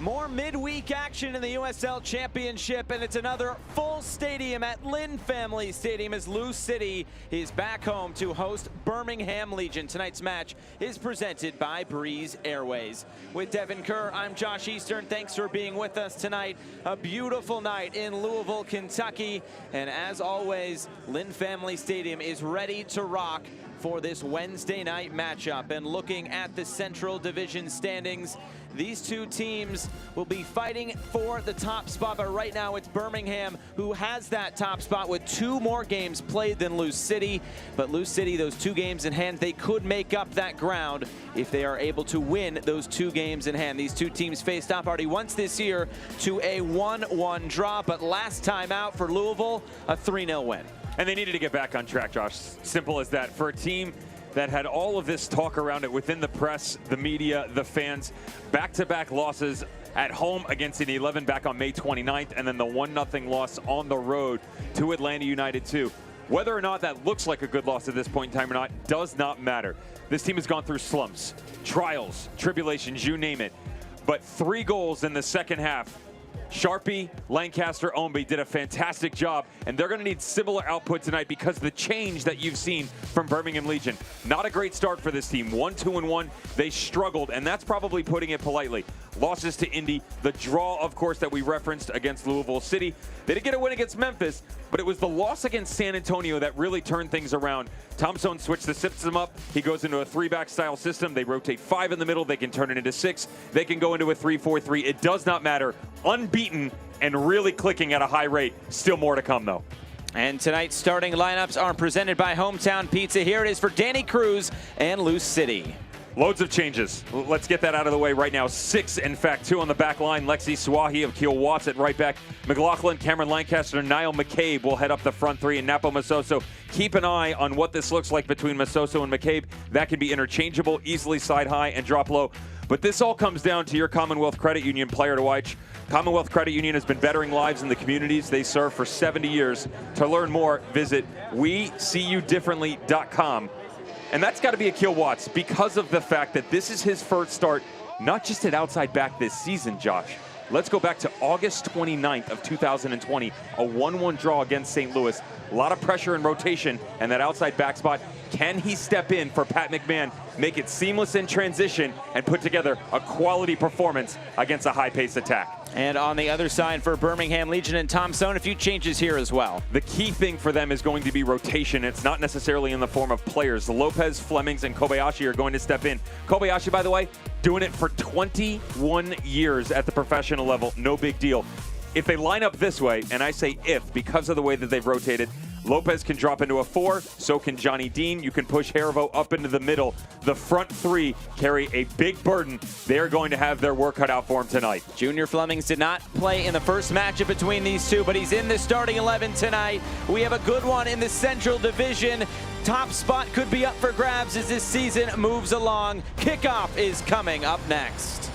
More midweek action in the USL Championship, and it's another full stadium at Lynn Family Stadium as Lou City is back home to host Birmingham Legion. Tonight's match is presented by Breeze Airways. With Devin Kerr, I'm Josh Eastern. Thanks for being with us tonight. A beautiful night in Louisville, Kentucky, and as always, Lynn Family Stadium is ready to rock for this Wednesday night matchup. And looking at the Central Division standings, these two teams will be fighting for the top spot, but right now it's Birmingham who has that top spot with 2 more games played than Lou City. But Lou City, those 2 games in hand, they could make up that ground if they are able to win those 2 games in hand. These 2 teams faced off already once this year to a 1-1 draw, but last time out for Louisville, a 3-0 win. And they needed to get back on track, Josh. Simple as that. For a team that had all of this talk around it within the press, the media, the fans, back-to-back losses at home against an 11 back on May 29th, and then the 1-0 loss on the road to Atlanta United 2. Whether or not that looks like a good loss at this point in time or not does not matter. This team has gone through slumps, trials, tribulations, you name it. But 3 goals in the second half. Sharpie, Lancaster, Omby did a fantastic job, and they're going to need similar output tonight because the change that you've seen from Birmingham Legion. Not a great start for this team. 1-2-1. They struggled, and that's probably putting it politely. Losses to Indy, the draw, of course, that we referenced against Louisville City. They didn't get a win against Memphis, but it was the loss against San Antonio that really turned things around. Thompson switched the system up. He goes into a 3-back style system. They rotate 5 in the middle. They can turn it into 6. They can go into a 3-4-3. It does not matter. Unbeaten and really clicking at a high rate. Still more to come, though. And tonight's starting lineups are presented by Hometown Pizza. Here it is for Danny Cruz and Lou City. Loads of changes. Let's get that out of the way right now. 6, in fact, 2 on the back line. Lexi Swahi of Keel Watts at right back. McLaughlin, Cameron Lancaster, Niall McCabe will head up the front 3, and Napo Masoso. Keep an eye on what this looks like between Masoso and McCabe. That can be interchangeable, easily side high and drop low. But this all comes down to your Commonwealth Credit Union player to watch. Commonwealth Credit Union has been bettering lives in the communities they serve for 70 years. To learn more, visit WeSeeYouDifferently.com. And that's got to be a Keel Watts because of the fact that this is his first start, not just at outside back this season, Josh. Let's go back to August 29th of 2020, a 1-1 draw against St. Louis. A lot of pressure and rotation, and that outside back spot. Can he step in for Pat McMahon, make it seamless in transition, and put together a quality performance against a high-paced attack? And on the other side for Birmingham Legion and Thompson, a few changes here as well. The key thing for them is going to be rotation. It's not necessarily in the form of players. Lopez, Flemings, and Kobayashi are going to step in. Kobayashi, by the way, doing it for 21 years at the professional level. No big deal. If they line up this way, and I say if because of the way that they've rotated, Lopez can drop into a 4, so can Johnny Dean. You can push Haribo up into the middle. The front 3 carry a big burden. They're going to have their work cut out for him tonight. Junior Flemings did not play in the first matchup between these two, but he's in the starting 11 tonight. We have a good one in the Central Division. Top spot could be up for grabs as this season moves along. Kickoff is coming up next.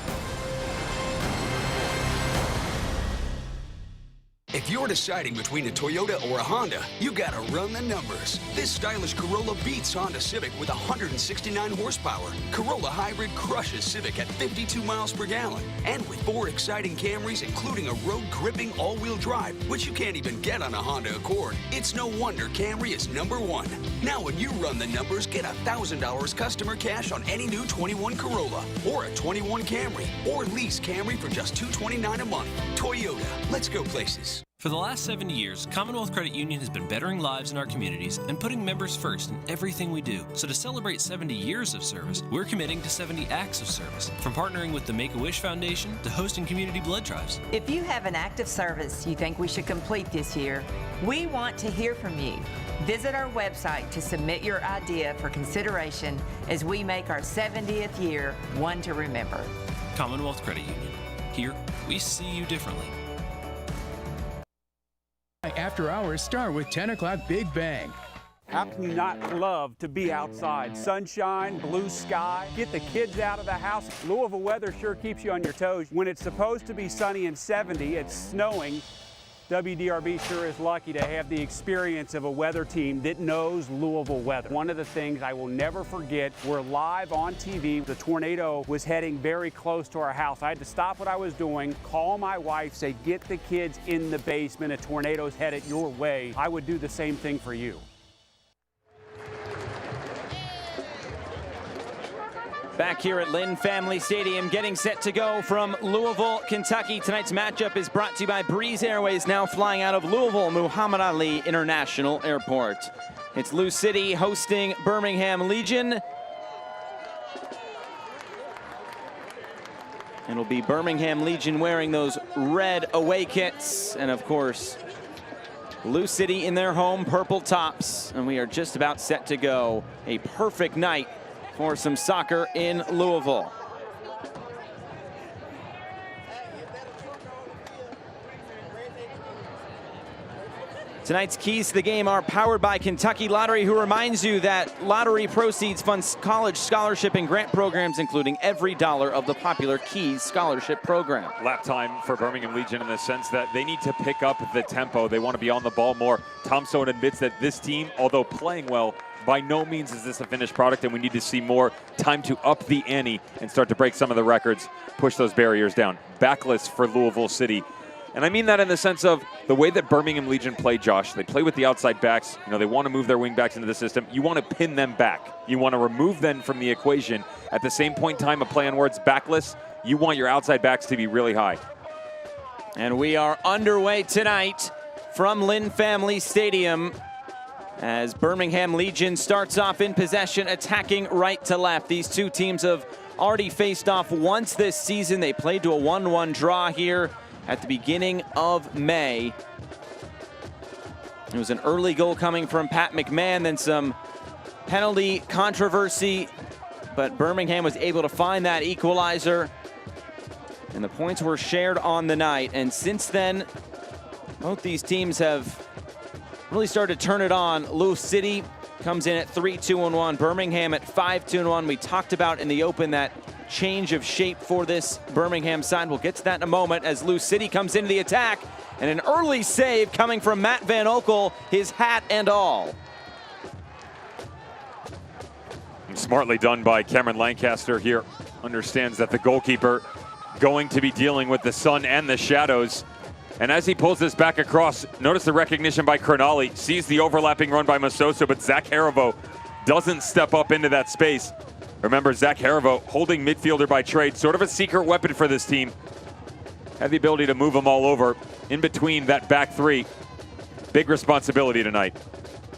If you're deciding between a Toyota or a Honda, you gotta run the numbers. This stylish Corolla beats Honda Civic with 169 horsepower. Corolla Hybrid crushes Civic at 52 miles per gallon. And with 4 exciting Camrys, including a road-gripping all-wheel drive, which you can't even get on a Honda Accord, it's no wonder Camry is #1. Now when you run the numbers, get $1,000 customer cash on any new 21 Corolla or a 21 Camry, or lease Camry for just $229 a month. Toyota, let's go places. For the last 70 years, Commonwealth Credit Union has been bettering lives in our communities and putting members first in everything we do. So to celebrate 70 years of service, we're committing to 70 acts of service, from partnering with the Make-A-Wish Foundation to hosting community blood drives. If you have an act of service you think we should complete this year, we want to hear from you. Visit our website to submit your idea for consideration as we make our 70th year one to remember. Commonwealth Credit Union. Here, we see you differently. After hours start with 10 o'clock Big Bang. How can you not love to be outside? Sunshine, blue sky, get the kids out of the house. Louisville weather sure keeps you on your toes. When it's supposed to be sunny and 70, it's snowing. WDRB sure is lucky to have the experience of a weather team that knows Louisville weather. One of the things I will never forget, we're live on TV. The tornado was heading very close to our house. I had to stop what I was doing, call my wife, say, get the kids in the basement. A tornado's headed your way. I would do the same thing for you. Back here at Lynn Family Stadium, getting set to go from Louisville, Kentucky. Tonight's matchup is brought to you by Breeze Airways, now flying out of Louisville Muhammad Ali International Airport. It's Lou City hosting Birmingham Legion. It'll be Birmingham Legion wearing those red away kits, and of course, Lou City in their home purple tops. And we are just about set to go. A perfect night for some soccer in Louisville. Tonight's keys to the game are powered by Kentucky Lottery, who reminds you that lottery proceeds fund college scholarship and grant programs, including every dollar of the popular Keys Scholarship Program. Lap time for Birmingham Legion in the sense that they need to pick up the tempo. They want to be on the ball more. Tom Sohn admits that this team, although playing well, by no means is this a finished product, and we need to see more time to up the ante and start to break some of the records, push those barriers down. Backless for Louisville City. And I mean that in the sense of the way that Birmingham Legion play, Josh. They play with the outside backs. You know, they want to move their wing backs into the system. You want to pin them back. You want to remove them from the equation. At the same point in time of play on words backless, you want your outside backs to be really high. And we are underway tonight from Lynn Family Stadium as Birmingham Legion starts off in possession, attacking right to left. These two teams have already faced off once this season. They played to a 1-1 draw here at the beginning of May. It was an early goal coming from Pat McMahon, then some penalty controversy, but Birmingham was able to find that equalizer, and the points were shared on the night. And since then, both these teams have really started to turn it on. Lou City comes in at 3-2-1. Birmingham at 5-2-1. We talked about in the open that change of shape for this Birmingham side. We'll get to that in a moment as Lou City comes into the attack, and an early save coming from Matt Van Oekel, his hat and all. And smartly done by Cameron Lancaster here. Understands that the goalkeeper going to be dealing with the sun and the shadows. And as he pulls this back across, notice the recognition by Cronali, sees the overlapping run by Masoso, but Zach Harivo doesn't step up into that space. Remember, Zach Harivo, holding midfielder by trade, sort of a secret weapon for this team. Had the ability to move them all over in between that back three. Big responsibility tonight.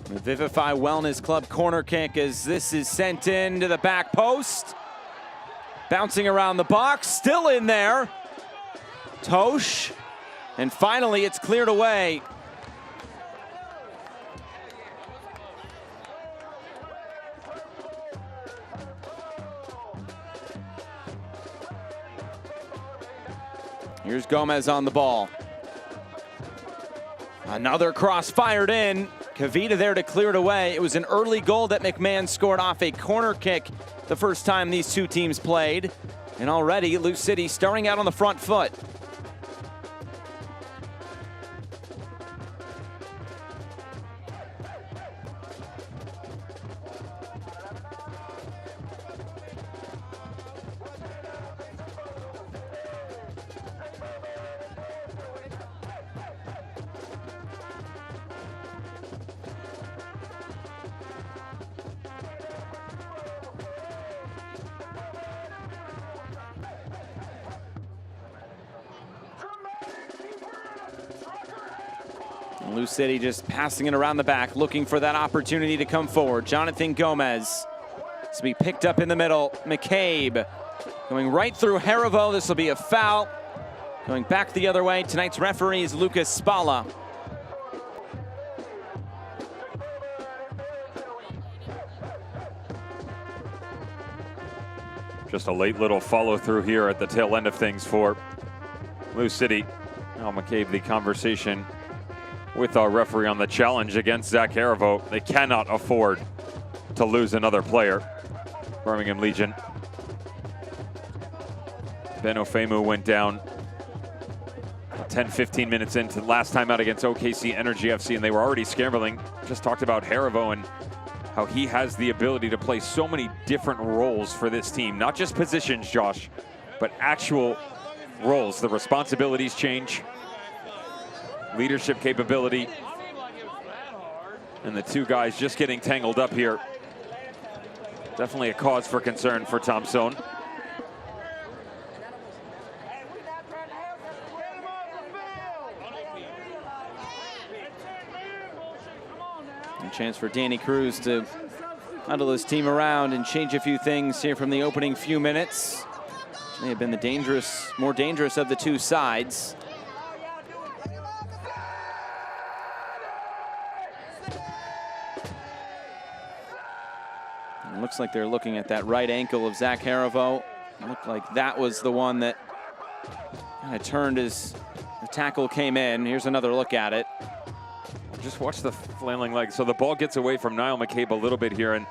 The Vivify Wellness Club corner kick as this is sent in to the back post. Bouncing around the box, still in there. Tosh. And finally, it's cleared away. Here's Gomez on the ball. Another cross fired in. Kavita there to clear it away. It was an early goal that McMahon scored off a corner kick the first time these two teams played. And already, Lou City starting out on the front foot. Lou City just passing it around the back, looking for that opportunity to come forward. Jonathan Gomez to be picked up in the middle. McCabe going right through Harivo. This will be a foul. Going back the other way. Tonight's referee is Lucas Spalla. Just a late little follow through here at the tail end of things for Lou City. Now McCabe, the conversation with our referee on the challenge against Zach Harivo. They cannot afford to lose another player. Birmingham Legion. Ben Ofemu went down 10, 15 minutes into last time out against OKC Energy FC, and they were already scrambling. Just talked about Haribo and how he has the ability to play so many different roles for this team. Not just positions, Josh, but actual roles. The responsibilities change, leadership capability, and the two guys just getting tangled up here. Definitely a cause for concern for Thompson. A chance for Danny Cruz to huddle his team around and change a few things here from the opening few minutes. May have been the more dangerous of the two sides. It looks like they're looking at that right ankle of Zach Haribo. It looked like that was the one that kind of turned as the tackle came in. Here's another look at it. Just watch the flailing leg. So the ball gets away from Niall McCabe a little bit here, and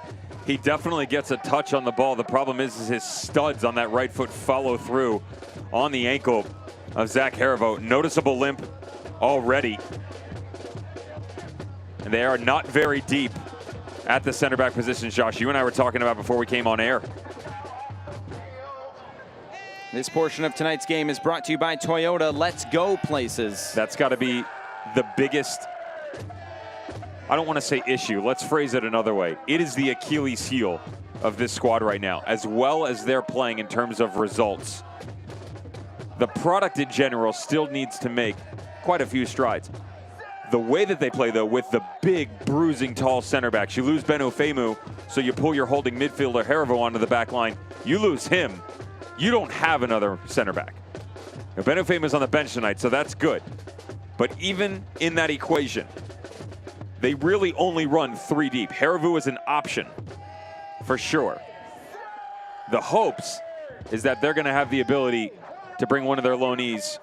he definitely gets a touch on the ball. The problem is his studs on that right foot follow through on the ankle of Zach Haribo. Noticeable limp already. And they are not very deep at the center back position, Josh. You and I were talking about before we came on air. This portion of tonight's game is brought to you by Toyota. Let's go places. That's got to be the biggest, I don't want to say issue, let's phrase it another way. It is the Achilles heel of this squad right now, as well as they're playing in terms of results. The product in general still needs to make quite a few strides. The way that they play, though, with the big, bruising, tall center backs. You lose Ben Ofemu, so you pull your holding midfielder Haribo onto the back line. You lose him, you don't have another center back. Now, Ben Ofemu is on the bench tonight, so that's good. But even in that equation, they really only run 3 deep. Haribo is an option, for sure. The hopes is that they're going to have the ability to bring one of their loanees,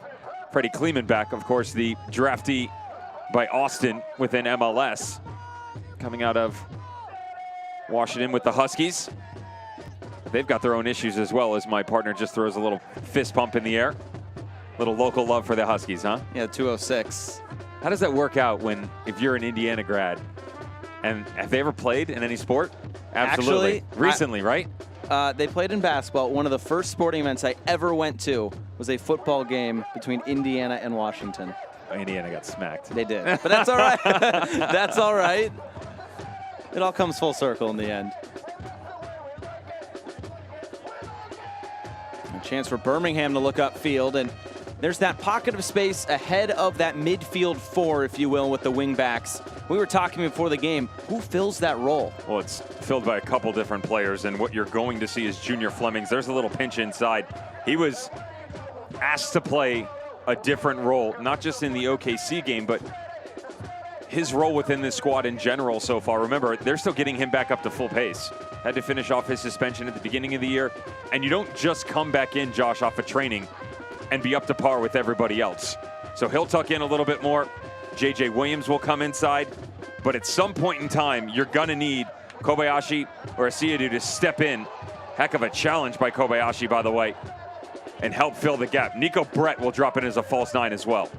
Freddie Kleeman, back. Of course, the draftee by Austin within MLS, coming out of Washington with the Huskies. They've got their own issues as well, as my partner just throws a little fist pump in the air. Little local love for the Huskies, huh? Yeah, 206. How does that work out if you're an Indiana grad? And have they ever played in any sport? Absolutely. Actually, recently, right? They played in basketball. One of the first sporting events I ever went to was a football game between Indiana and Washington. Indiana got smacked. They did, but that's all right. That's all right. It all comes full circle in the end. A chance for Birmingham to look upfield, and there's that pocket of space ahead of that midfield 4, if you will, with the wing backs. We were talking before the game, who fills that role? Well, it's filled by a couple different players, and what you're going to see is Junior Fleming. There's a little pinch inside. He was asked to play a different role, not just in the OKC game, but his role within this squad in general so far. Remember, they're still getting him back up to full pace. Had to finish off his suspension at the beginning of the year, and you don't just come back in, Josh, off of training and be up to par with everybody else. So he'll tuck in a little bit more. JJ Williams will come inside, but at some point in time, you're gonna need Kobayashi or Asiadu to step in. Heck of a challenge by Kobayashi, by the way, and help fill the gap. Nico Brett will drop in as a false 9 as well.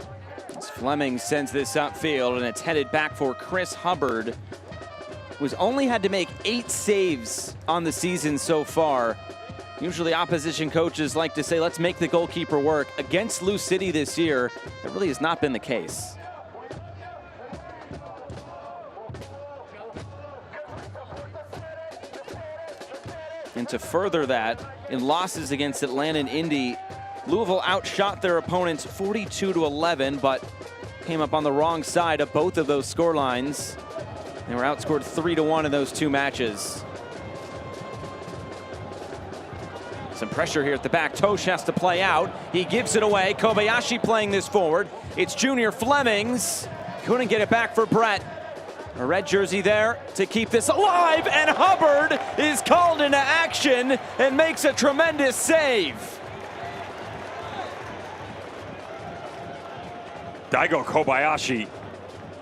As Fleming sends this upfield, and it's headed back for Chris Hubbard, who's only had to make 8 saves on the season so far. Usually opposition coaches like to say, let's make the goalkeeper work. Against Lou City this year, that really has not been the case. And to further that, in losses against Atlanta and Indy, Louisville outshot their opponents 42-11, but came up on the wrong side of both of those score lines. They were outscored 3-1 in those 2 matches. Some pressure here at the back. Tosh has to play out. He gives it away. Kobayashi playing this forward. It's Junior Flemings. Couldn't get it back for Brett. A red jersey there to keep this alive, and Hubbard is called into action and makes a tremendous save. Daigo Kobayashi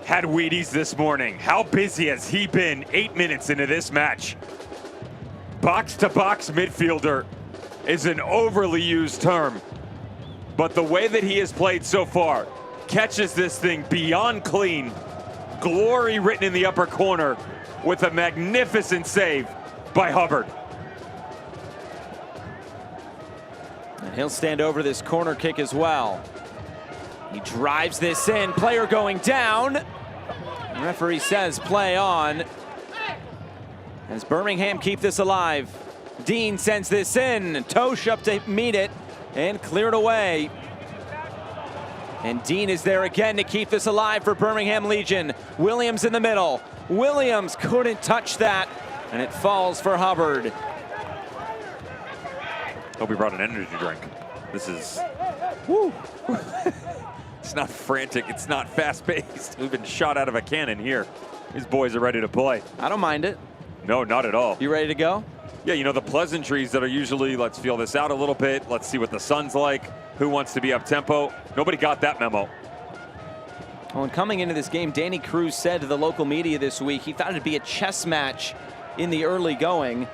had Wheaties this morning. How busy has he been 8 minutes into this match? Box-to-box midfielder is an overly used term, but the way that he has played so far, catches this thing beyond clean. Glory written in the upper corner with a magnificent save by Hubbard. And he'll stand over this corner kick as well. He drives this in, player going down. The referee says play on. As Birmingham keep this alive. Dean sends this in, Tosh up to meet it and clear it away. And Dean is there again to keep this alive for Birmingham Legion. Williams in the middle. Williams couldn't touch that, and it falls for Hubbard. Hope he brought an energy drink. This is, Woo. it's not frantic, it's not fast-paced. We've been shot out of a cannon here. These boys are ready to play. I don't mind it. No, not at all. You ready to go? Yeah, you know, the pleasantries that are usually, let's feel this out a little bit, let's see what the sun's like, who wants to be up-tempo. Nobody got that memo. Well, and coming into this game, Danny Cruz said to the local media this week he thought it'd be a chess match in the early going,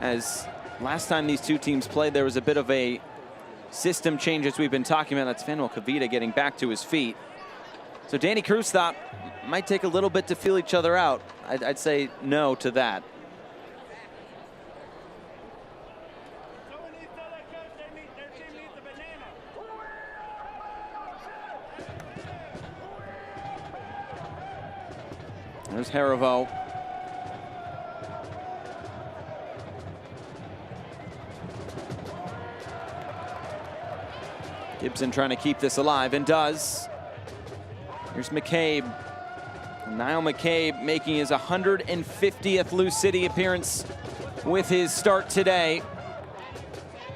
as last time these two teams played, there was a bit of a system change as we've been talking about. That's Fanuel Kavita getting back to his feet. So Danny Cruz thought it might take a little bit to feel each other out. I'd say no to that. There's Harivo. Gibson trying to keep this alive, and does. Here's McCabe. Niall McCabe making his 150th Lou City appearance with his start today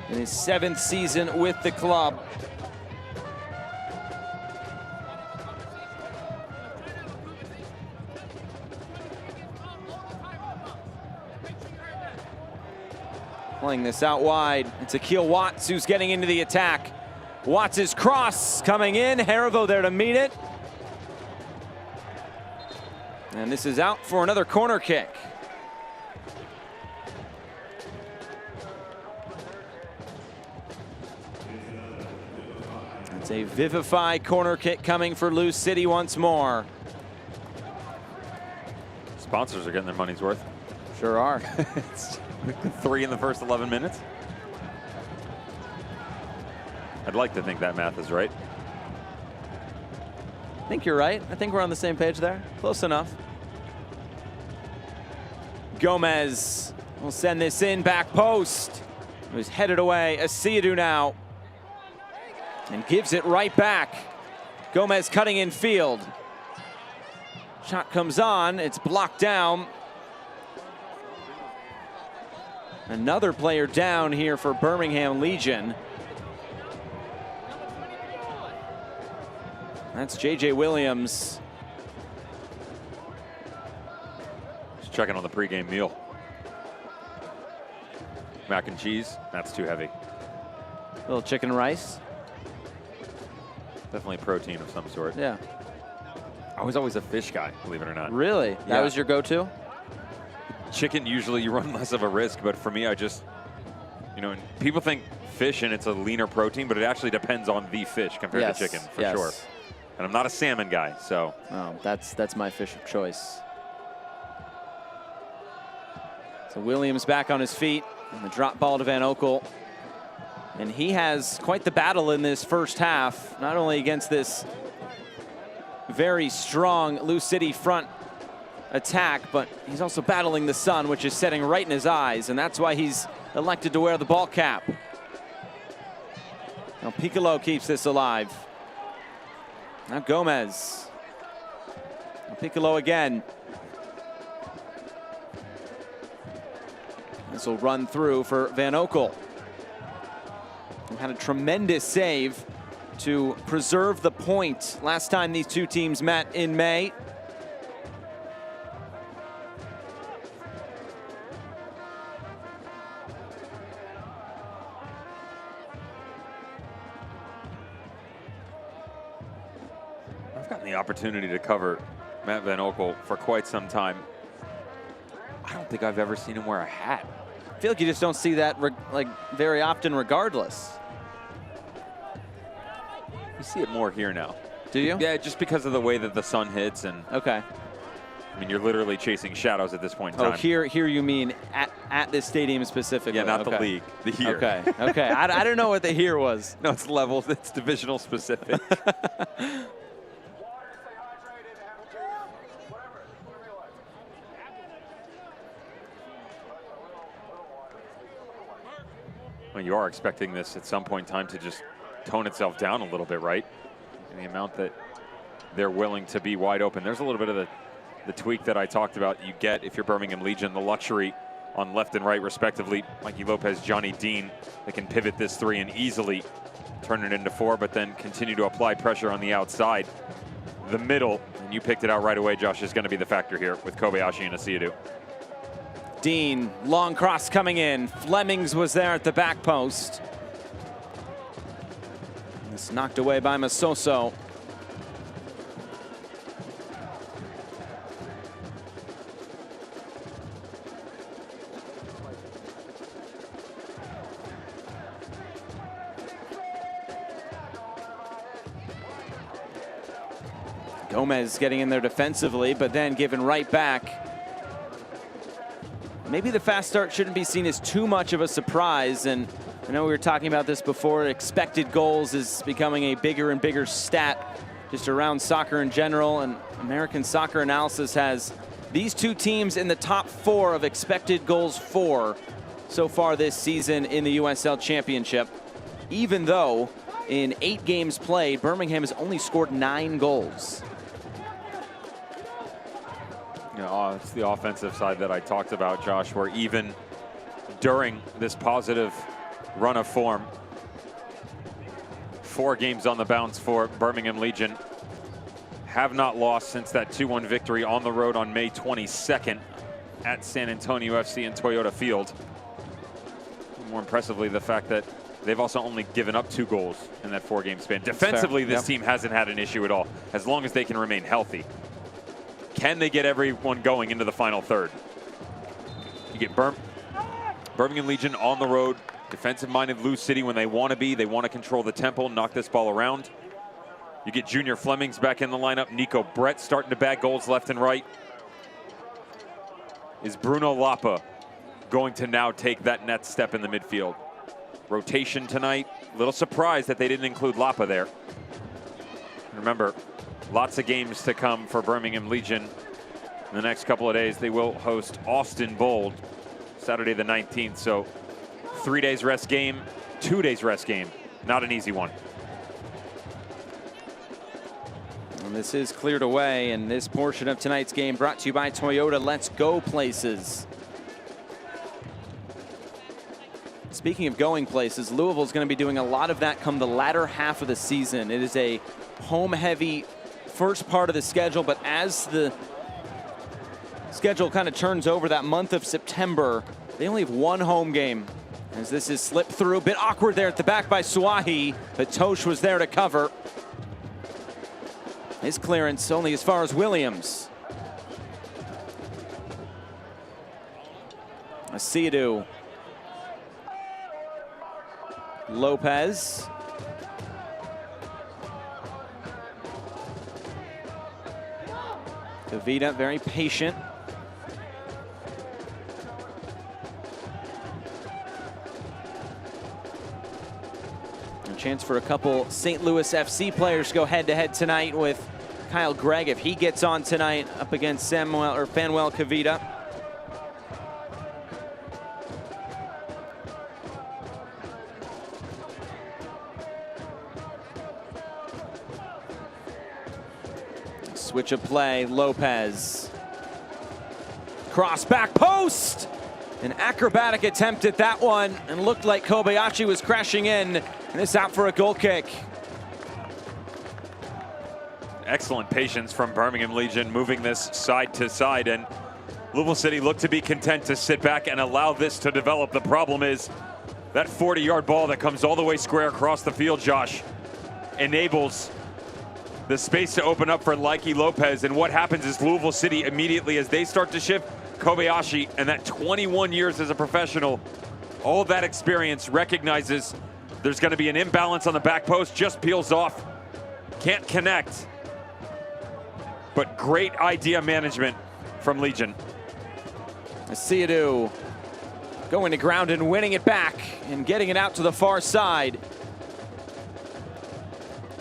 in his 7th season with the club. Playing this out wide. It's Akil Watts who's getting into the attack. Watts' cross coming in. Harivo there to meet it. And this is out for another corner kick. It's a Vivify corner kick coming for Lou City once more. Sponsors are getting their money's worth. Sure are. It's 3 in the first 11 minutes. I'd like to think that math is right. I think you're right. I think we're on the same page there. Close enough. Gomez will send this in, back post. It was headed away. Asiadu now. And gives it right back. Gomez cutting in field. Shot comes on. It's blocked down. Another player down here for Birmingham Legion. That's J.J. Williams. Just checking on the pregame meal. Mac and cheese, that's too heavy. Little chicken and rice. Definitely protein of some sort. Yeah. I was always a fish guy, believe it or not. Really? That was your go-to? Chicken, usually you run less of a risk, but for me, I just, you know, people think fish and it's a leaner protein, but it actually depends on the fish compared to chicken, for sure. And I'm not a salmon guy, so. Oh, that's my fish of choice. So Williams back on his feet, and the drop ball to Van Oekel. And he has quite the battle in this first half, not only against this very strong Lou City front attack, but he's also battling the sun, which is setting right in his eyes, and that's why he's elected to wear the ball cap. Now Piccolo keeps this alive. Now Gomez. Now Piccolo again. This will run through for Van Oekel. He had a tremendous save to preserve the point last time these two teams met in May. I've gotten the opportunity to cover Matt Van Oekel for quite some time. I don't think I've ever seen him wear a hat. I feel like you just don't see that like very often regardless. I see it more here now. Do you? Yeah, just because of the way that the sun hits. And Okay. I mean, you're literally chasing shadows at this point in time. Oh, here you mean at this stadium specifically? Yeah, not the league, the here. Okay, okay. I don't know what the here was. No, it's levels. It's divisional specific. Well, you are expecting this at some point in time to just tone itself down a little bit, right? And the amount that they're willing to be wide open. There's a little bit of the tweak that I talked about. You get, if you're Birmingham Legion, the luxury on left and right respectively. Mikey Lopez, Johnny Dean, that can pivot this three and easily turn it into four, but then continue to apply pressure on the outside. The middle, and you picked it out right away, Josh, is going to be the factor here with Kobayashi and Asiadu. Dean, long cross coming in. Flemings was there at the back post. It's knocked away by Masoso. Gomez getting in there defensively, but then given right back. Maybe the fast start shouldn't be seen as too much of a surprise. And I know we were talking about this before. Expected goals is becoming a bigger and bigger stat just around soccer in general. And American Soccer Analysis has these two teams in the top 4 of expected goals for so far this season in the USL Championship. Even though in 8 games played, Birmingham has only scored 9 goals. You know, it's the offensive side that I talked about, Josh, where even during this positive run of form, 4 games on the bounce for Birmingham Legion, have not lost since that 2-1 victory on the road on May 22nd at San Antonio FC in Toyota Field. More impressively, the fact that they've also only given up 2 goals in that 4-game span. Defensively, this team hasn't had an issue at all, as long as they can remain healthy. Can they get everyone going into the final third? You get Birmingham Legion on the road, defensive-minded Lou City when they want to be. They want to control the tempo, knock this ball around. You get Junior Flemings back in the lineup. Nico Brett starting to bag goals left and right. Is Bruno Lapa going to now take that next step in the midfield? Rotation tonight. A little surprised that they didn't include Lapa there. Remember, lots of games to come for Birmingham Legion in the next couple of days. They will host Austin Bold Saturday the 19th. So 3 days rest game, 2 days rest game. Not an easy one. And this is cleared away, and this portion of tonight's game brought to you by Toyota. Let's go places. Speaking of going places, Louisville's going to be doing a lot of that come the latter half of the season. It is a home-heavy first part of the schedule, but as the schedule kind of turns over that month of September, they only have 1 home game. As this is slipped through, a bit awkward there at the back by Suahi, but Tosh was there to cover. His clearance only as far as Williams. Asiadu. Lopez. Kavita very patient. A chance for a couple St. Louis FC players to go head-to-head tonight with Kyle Gregg if he gets on tonight up against Fanuel Kavita. Switch of play, Lopez. Cross back post! An acrobatic attempt at that one, and looked like Kobayashi was crashing in, and it's out for a goal kick. Excellent patience from Birmingham Legion, moving this side to side, and Louisville City looked to be content to sit back and allow this to develop. The problem is that 40-yard ball that comes all the way square across the field, Josh, enables the space to open up for Mikey Lopez. And what happens is Louisville City immediately, as they start to shift, Kobayashi, and that 21 years as a professional, all of that experience, recognizes there's going to be an imbalance on the back post, just peels off Can't connect. But great idea management from Legion. Asiadu going to ground and winning it back and getting it out to the far side.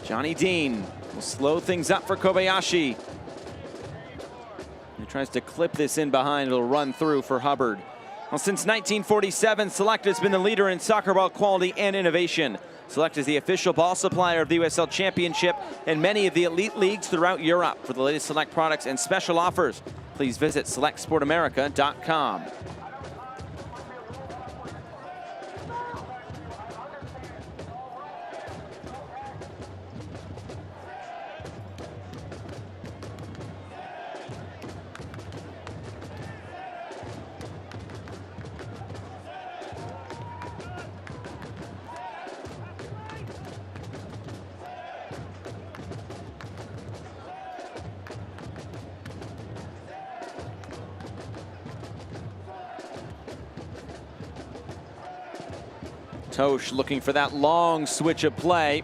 Johnny Dean will slow things up for Kobayashi. He tries to clip this in behind. It'll run through for Hubbard. Well, since 1947, Select has been the leader in soccer ball quality and innovation. Select is the official ball supplier of the USL Championship and many of the elite leagues throughout Europe. For the latest Select products and special offers, please visit selectsportamerica.com. Tosh looking for that long switch of play.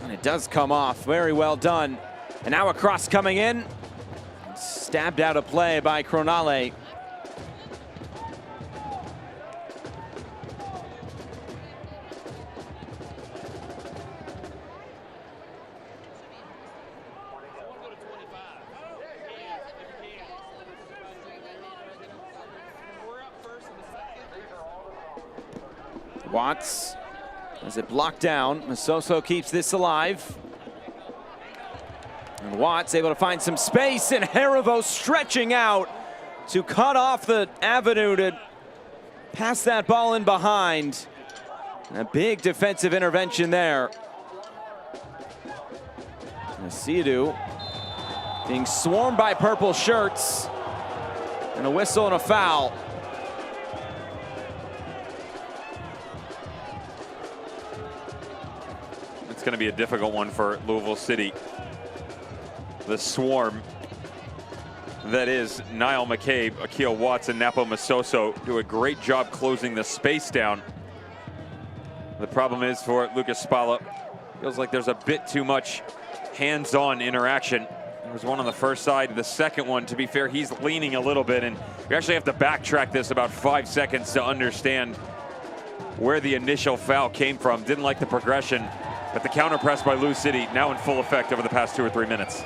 And it does come off. Very well done. And now a cross coming in. Stabbed out of play by Cronale. Watts has it blocked down. Masoso keeps this alive. And Watts able to find some space, and Haribo stretching out to cut off the avenue to pass that ball in behind. A big defensive intervention there. Asiadu being swarmed by purple shirts. And a whistle and a foul. It's going to be a difficult one for Louisville City. The swarm that is Niall McCabe, Akil Watts, and Napo Masoso do a great job closing the space down. The problem is for Lucas Spalla, feels like there's a bit too much hands-on interaction. There was one on the first side. The second one, to be fair, he's leaning a little bit, and we actually have to backtrack this about 5 seconds to understand where the initial foul came from. Didn't like the progression. But the counter press by Lou City now in full effect over the past 2 or 3 minutes.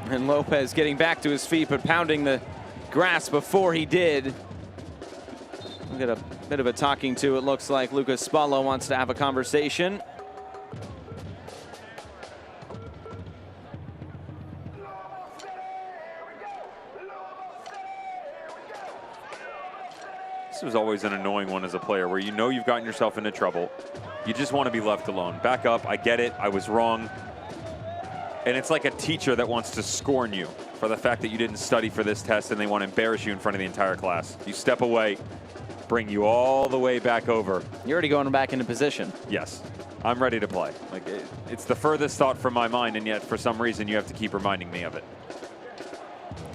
And Lopez getting back to his feet, but pounding the grass before he did. We'll get a bit of a talking to. It looks like Lucas Spalla wants to have a conversation. This was always an annoying one as a player where you know you've gotten yourself into trouble. You just want to be left alone. Back up, I get it, I was wrong. And it's like a teacher that wants to scorn you for the fact that you didn't study for this test and they want to embarrass you in front of the entire class. You step away, bring you all the way back over. You're already going back into position. Yes, I'm ready to play. Like it's the furthest thought from my mind, and yet for some reason you have to keep reminding me of it.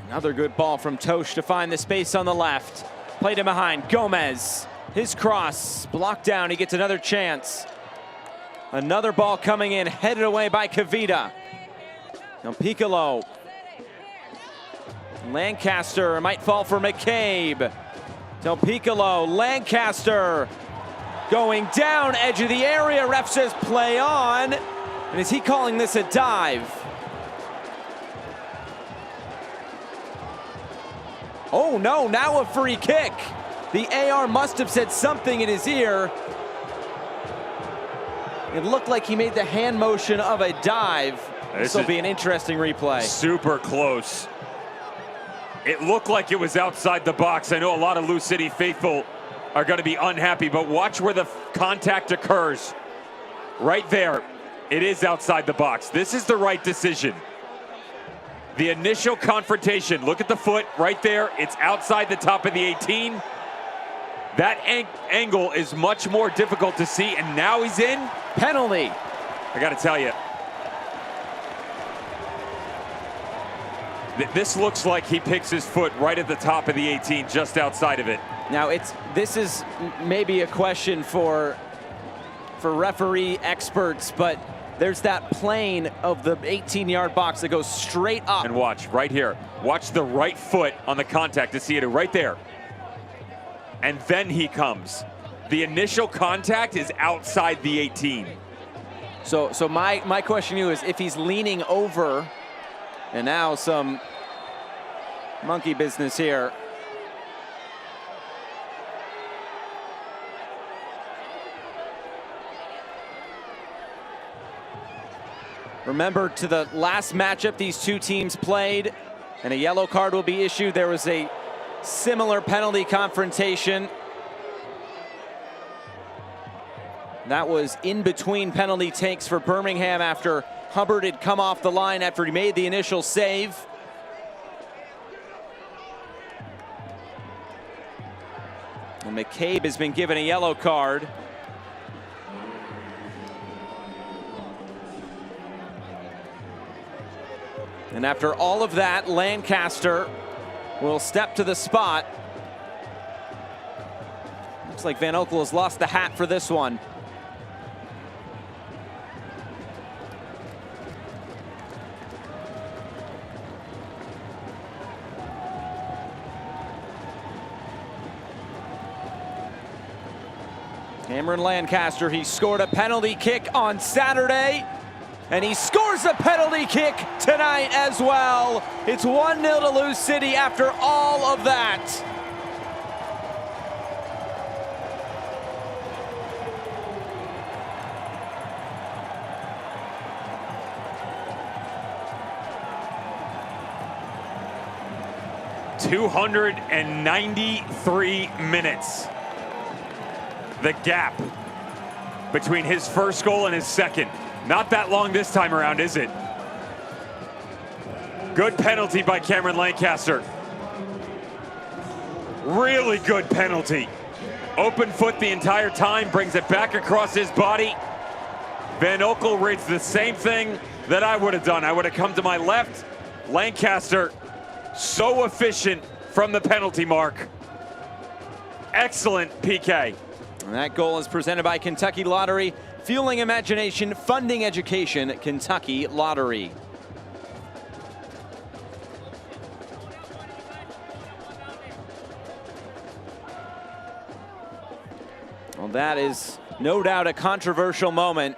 Another good ball from Tosh to find the space on the left. Played him behind. Gomez, his cross, blocked down. He gets another chance. Another ball coming in, headed away by Kavita. Now Piccolo. Lancaster might fall for McCabe. Del Piccolo, Lancaster going down, edge of the area. Ref says play on. And is he calling this a dive? Oh no, now a free kick. The AR must have said something in his ear. It looked like he made the hand motion of a dive. This will be an interesting replay. Super close. It looked like it was outside the box. I know a lot of Lou City faithful are going to be unhappy, but watch where the contact occurs. Right there. It is outside the box. This is the right decision. The initial confrontation, look at the foot right there. It's outside the top of the 18. That angle is much more difficult to see, and now he's in. Penalty. I got to tell you, this looks like he picks his foot right at the top of the 18, just outside of it. Now this is maybe a question for for referee experts, but there's that plane of the 18-yard box that goes straight up. And watch, right here. Watch the right foot on the contact to see it right there. And then he comes. The initial contact is outside the 18. So my question to you is, if he's leaning over, and now some monkey business here. Remember, to the last matchup these two teams played, and a yellow card will be issued. There was a similar penalty confrontation. That was in between penalty takes for Birmingham after Hubbard had come off the line after he made the initial save. And McCabe has been given a yellow card. And after all of that, Lancaster will step to the spot. Looks like Van Oekel has lost the hat for this one. Cameron Lancaster, he scored a penalty kick on Saturday, and he scores a penalty kick tonight as well. It's 1-0 to Louisville City after all of that. $293 minutes. The gap between his first goal and his second. Not that long this time around, is it? Good penalty by Cameron Lancaster. Really good penalty. Open foot the entire time, brings it back across his body. Van Oekel reads the same thing that I would have done. I would have come to my left. Lancaster, so efficient from the penalty mark. Excellent PK. And that goal is presented by Kentucky Lottery. Fueling imagination, funding education, Kentucky Lottery. Well, that is no doubt a controversial moment,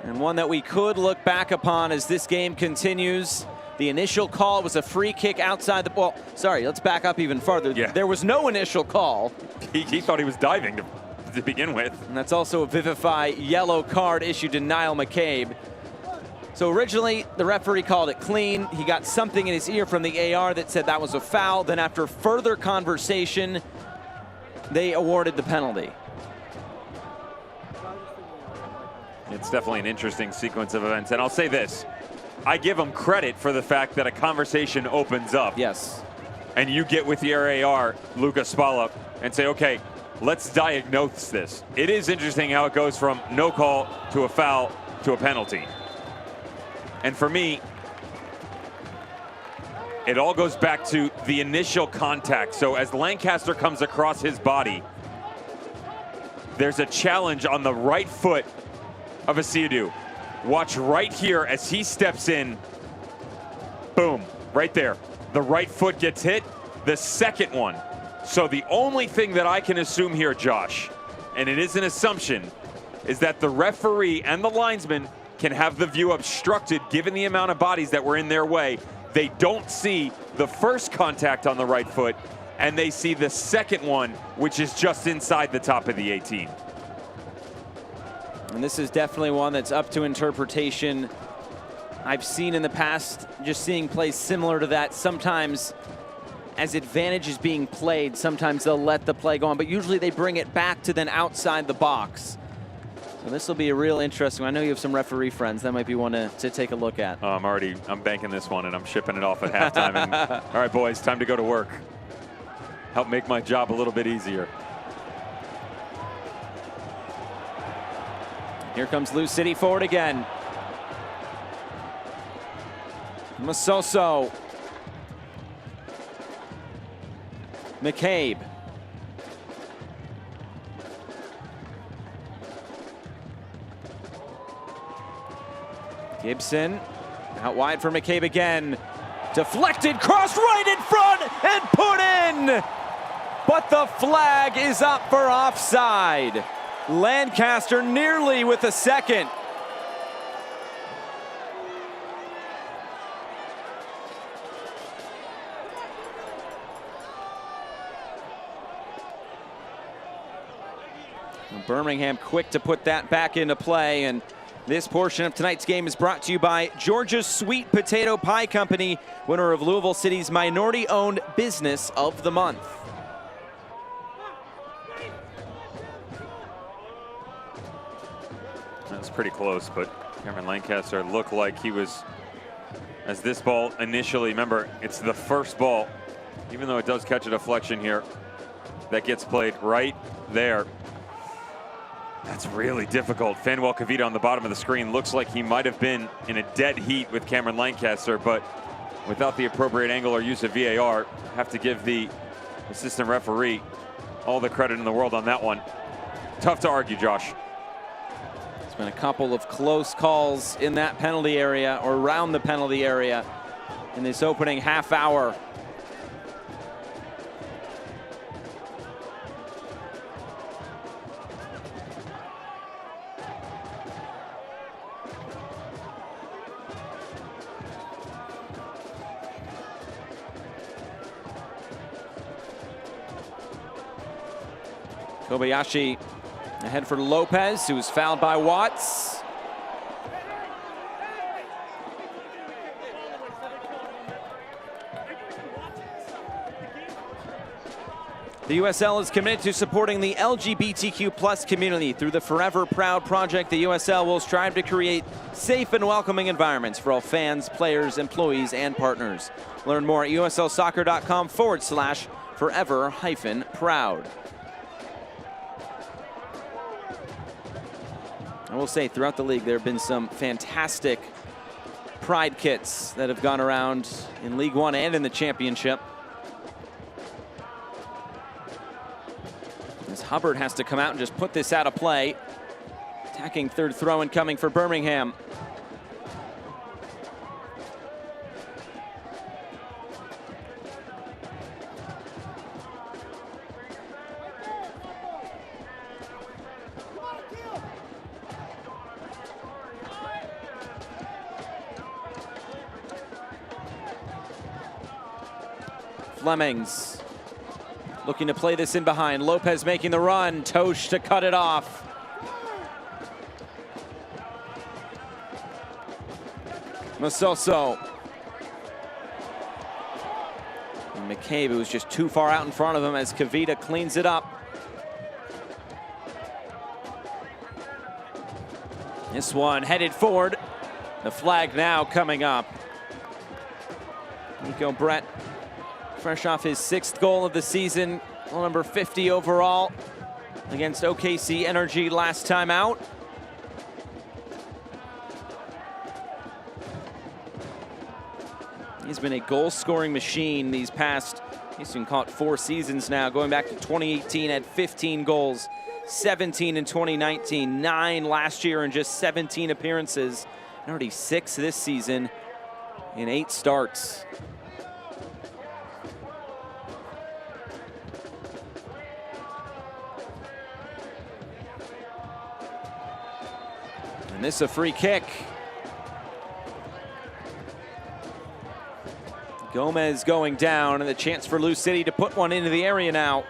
and one that we could look back upon as this game continues. The initial call was a free kick outside the ball. Sorry, let's back up even farther. Yeah. There was no initial call. He thought he was diving to begin with. And that's also a Vivify yellow card issued to Niall McCabe. So originally, the referee called it clean. He got something in his ear from the AR that said that was a foul. Then after further conversation, they awarded the penalty. It's definitely an interesting sequence of events. And I'll say this, I give him credit for the fact that a conversation opens up. Yes. And you get with your AR, Lucas Spalla, and say, okay, let's diagnose this. It is interesting how it goes from no call to a foul to a penalty. And for me, it all goes back to the initial contact. So as Lancaster comes across his body, there's a challenge on the right foot of Asiadu. Watch right here as he steps in. Boom, right there. The right foot gets hit, the second one. So the only thing that I can assume here, Josh, and it is an assumption, is that the referee and the linesman can have the view obstructed given the amount of bodies that were in their way. They don't see the first contact on the right foot, and they see the second one, which is just inside the top of the 18. And this is definitely one that's up to interpretation. I've seen in the past, just seeing plays similar to that. Sometimes, as advantage is being played, sometimes they'll let the play go on, but usually they bring it back to then outside the box. So this will be a real interesting one. I know you have some referee friends. That might be one to take a look at. Oh, I'm banking this one, and I'm shipping it off at halftime. And, all right, boys, time to go to work. Help make my job a little bit easier. Here comes Louisville City forward again. Masoso. McCabe. Gibson out wide for McCabe again. Deflected, crossed right in front and put in. But the flag is up for offside. Lancaster nearly with a second. Birmingham quick to put that back into play, and this portion of tonight's game is brought to you by Georgia's Sweet Potato Pie Company, winner of Louisville City's Minority-Owned Business of the Month. That's pretty close, but Cameron Lancaster looked like he was, as this ball initially, remember, it's the first ball, even though it does catch a deflection here, that gets played right there. That's really difficult. Fanuel Kavita on the bottom of the screen looks like he might have been in a dead heat with Cameron Lancaster, but without the appropriate angle or use of VAR, have to give the assistant referee all the credit in the world on that one. Tough to argue, Josh. There's been a couple of close calls in that penalty area or around the penalty area in this opening half hour. Kobayashi ahead for Lopez, who was fouled by Watts. The USL is committed to supporting the LGBTQ+ community. Through the Forever Proud project, the USL will strive to create safe and welcoming environments for all fans, players, employees, and partners. Learn more at uslsoccer.com/forever-proud. I will say, throughout the league, there have been some fantastic pride kits that have gone around in League One and in the championship. As Hubbard has to come out and just put this out of play. Attacking third throw incoming for Birmingham. Fleming's looking to play this in behind. Lopez making the run. Tosh to cut it off. Masoso. And McCabe, who was just too far out in front of him as Kavita cleans it up. This one headed forward. The flag now coming up. Nico Brett, fresh off his 6th goal of the season, goal number 50 overall against OKC Energy last time out. He's been a goal-scoring machine these past, you can call it 4 seasons now, going back to 2018 at 15 goals, 17 in 2019, 9 last year in just 17 appearances, and already 6 this season in 8 starts. And this is a free kick. Gomez going down, and the chance for Lou City to put one into the area now.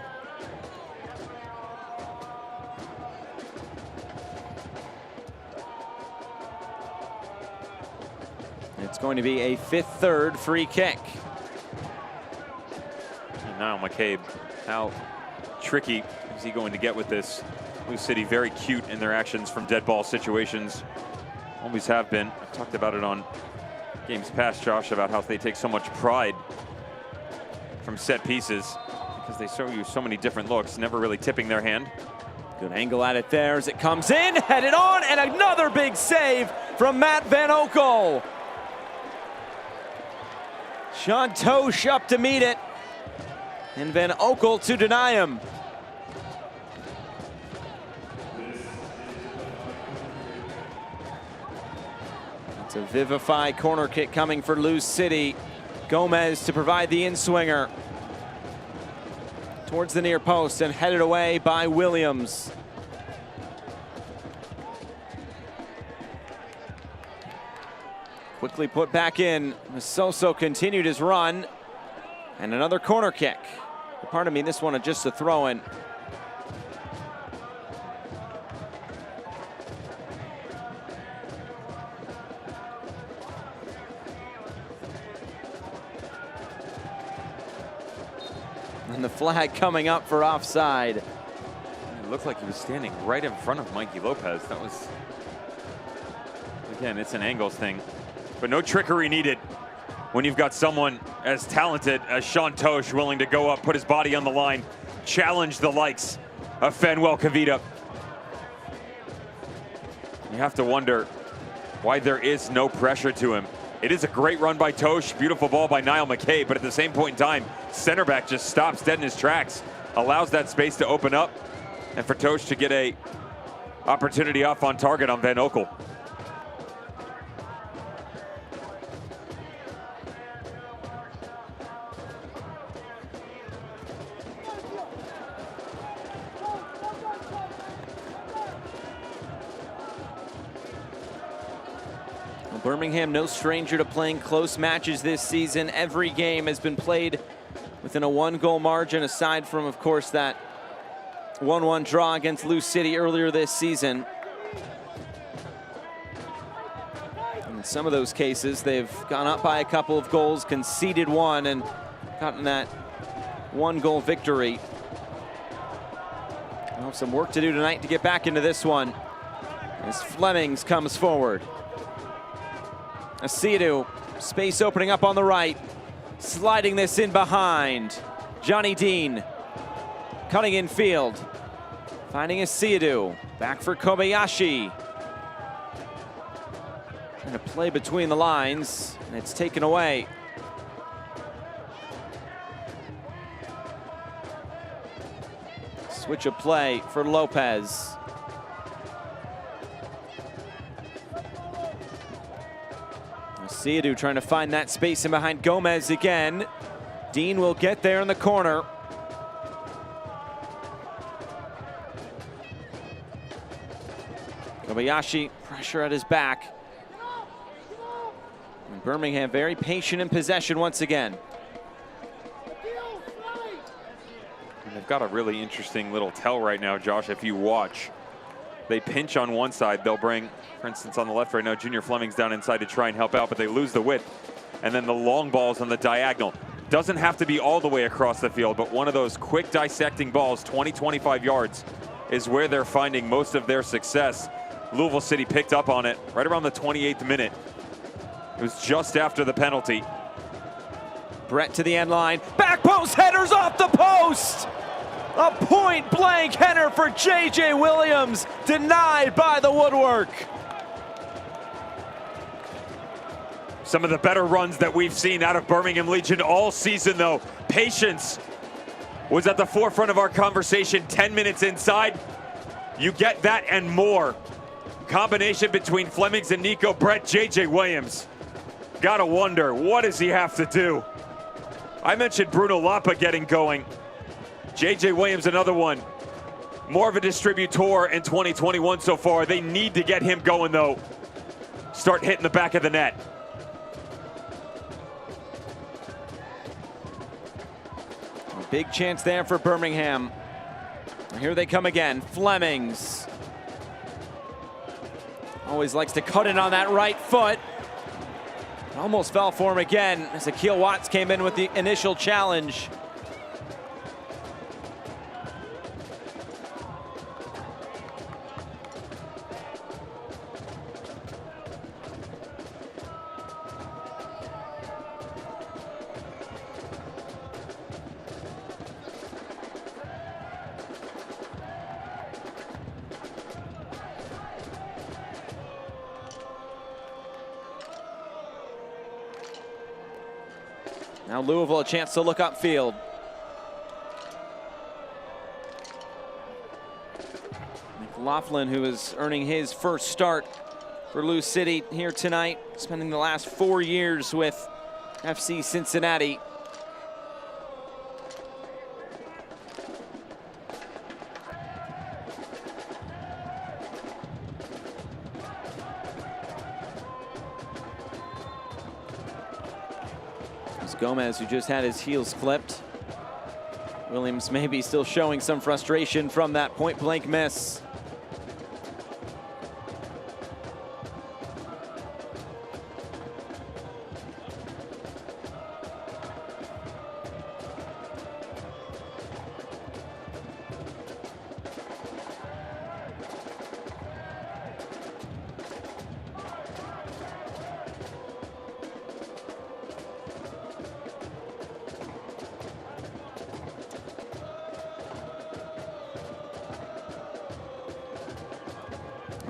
It's going to be a 5th-3rd free kick. And now McCabe, how tricky is he going to get with this? Lou City very cute in their actions from dead ball situations. Always have been. I talked about it on games past, Josh, about how they take so much pride from set pieces because they show you so many different looks, never really tipping their hand. Good angle at it there as it comes in, headed on, and another big save from Matt Van Oekel. Sean Tosh up to meet it, and Van Oekel to deny him. It's a vivified corner kick coming for Lou City. Gomez to provide the in-swinger. Towards the near post and headed away by Williams. Quickly put back in. Soso continued his run. And another corner kick. Pardon me, this one just a throw-in. And the flag coming up for offside. It looked like he was standing right in front of Mikey Lopez. That was, again, it's an angles thing. But no trickery needed when you've got someone as talented as Sean Tosh willing to go up, put his body on the line, challenge the likes of Fanuel Kavita. You have to wonder why there is no pressure to him. It is a great run by Tosh, beautiful ball by Niall McKay, but at the same point in time, center back just stops dead in his tracks, allows that space to open up, and for Tosh to get a opportunity off on target on Van Oekel. Birmingham, no stranger to playing close matches this season. Every game has been played within a 1-goal margin, aside from, of course, that 1-1 draw against Lou City earlier this season. In some of those cases, they've gone up by a couple of goals, conceded one, and gotten that 1-goal victory. Well, some work to do tonight to get back into this one as Fleming comes forward. Asidu, space opening up on the right, sliding this in behind. Johnny Dean, cutting in field, finding Asidu, back for Kobayashi. Trying to play between the lines, and it's taken away. Switch of play for Lopez. Asidu trying to find that space in behind Gomez again. Dean will get there in the corner. Kobayashi, pressure at his back. And Birmingham very patient in possession once again. And they've got a really interesting little tell right now, Josh, if you watch. They pinch on one side, they'll bring, for instance, on the left right now, Junior Fleming's down inside to try and help out, but they lose the width. And then the long balls on the diagonal. Doesn't have to be all the way across the field, but one of those quick dissecting balls, 20, 25 yards, is where they're finding most of their success. Louisville City picked up on it right around the 28th minute. It was just after the penalty. Brett to the end line. Back post headers off the post! A point-blank header for J.J. Williams, denied by the woodwork. Some of the better runs that we've seen out of Birmingham Legion all season, though. Patience was at the forefront of our conversation 10 minutes inside. You get that and more. Combination between Flemings and Nico Brett, J.J. Williams. Gotta wonder, what does he have to do? I mentioned Bruno Lapa getting going. J.J. Williams, another one. More of a distributor in 2021 so far. They need to get him going, though. Start hitting the back of the net. A big chance there for Birmingham. Here they come again. Flemings. Always likes to cut in on that right foot. Almost fell for him again as Akil Watts came in with the initial challenge. Now Louisville a chance to look upfield. McLaughlin, who is earning his first start for Lou City here tonight, spending the last 4 years with FC Cincinnati. It's Gomez, who just had his heels clipped. Williams maybe still showing some frustration from that point-blank miss.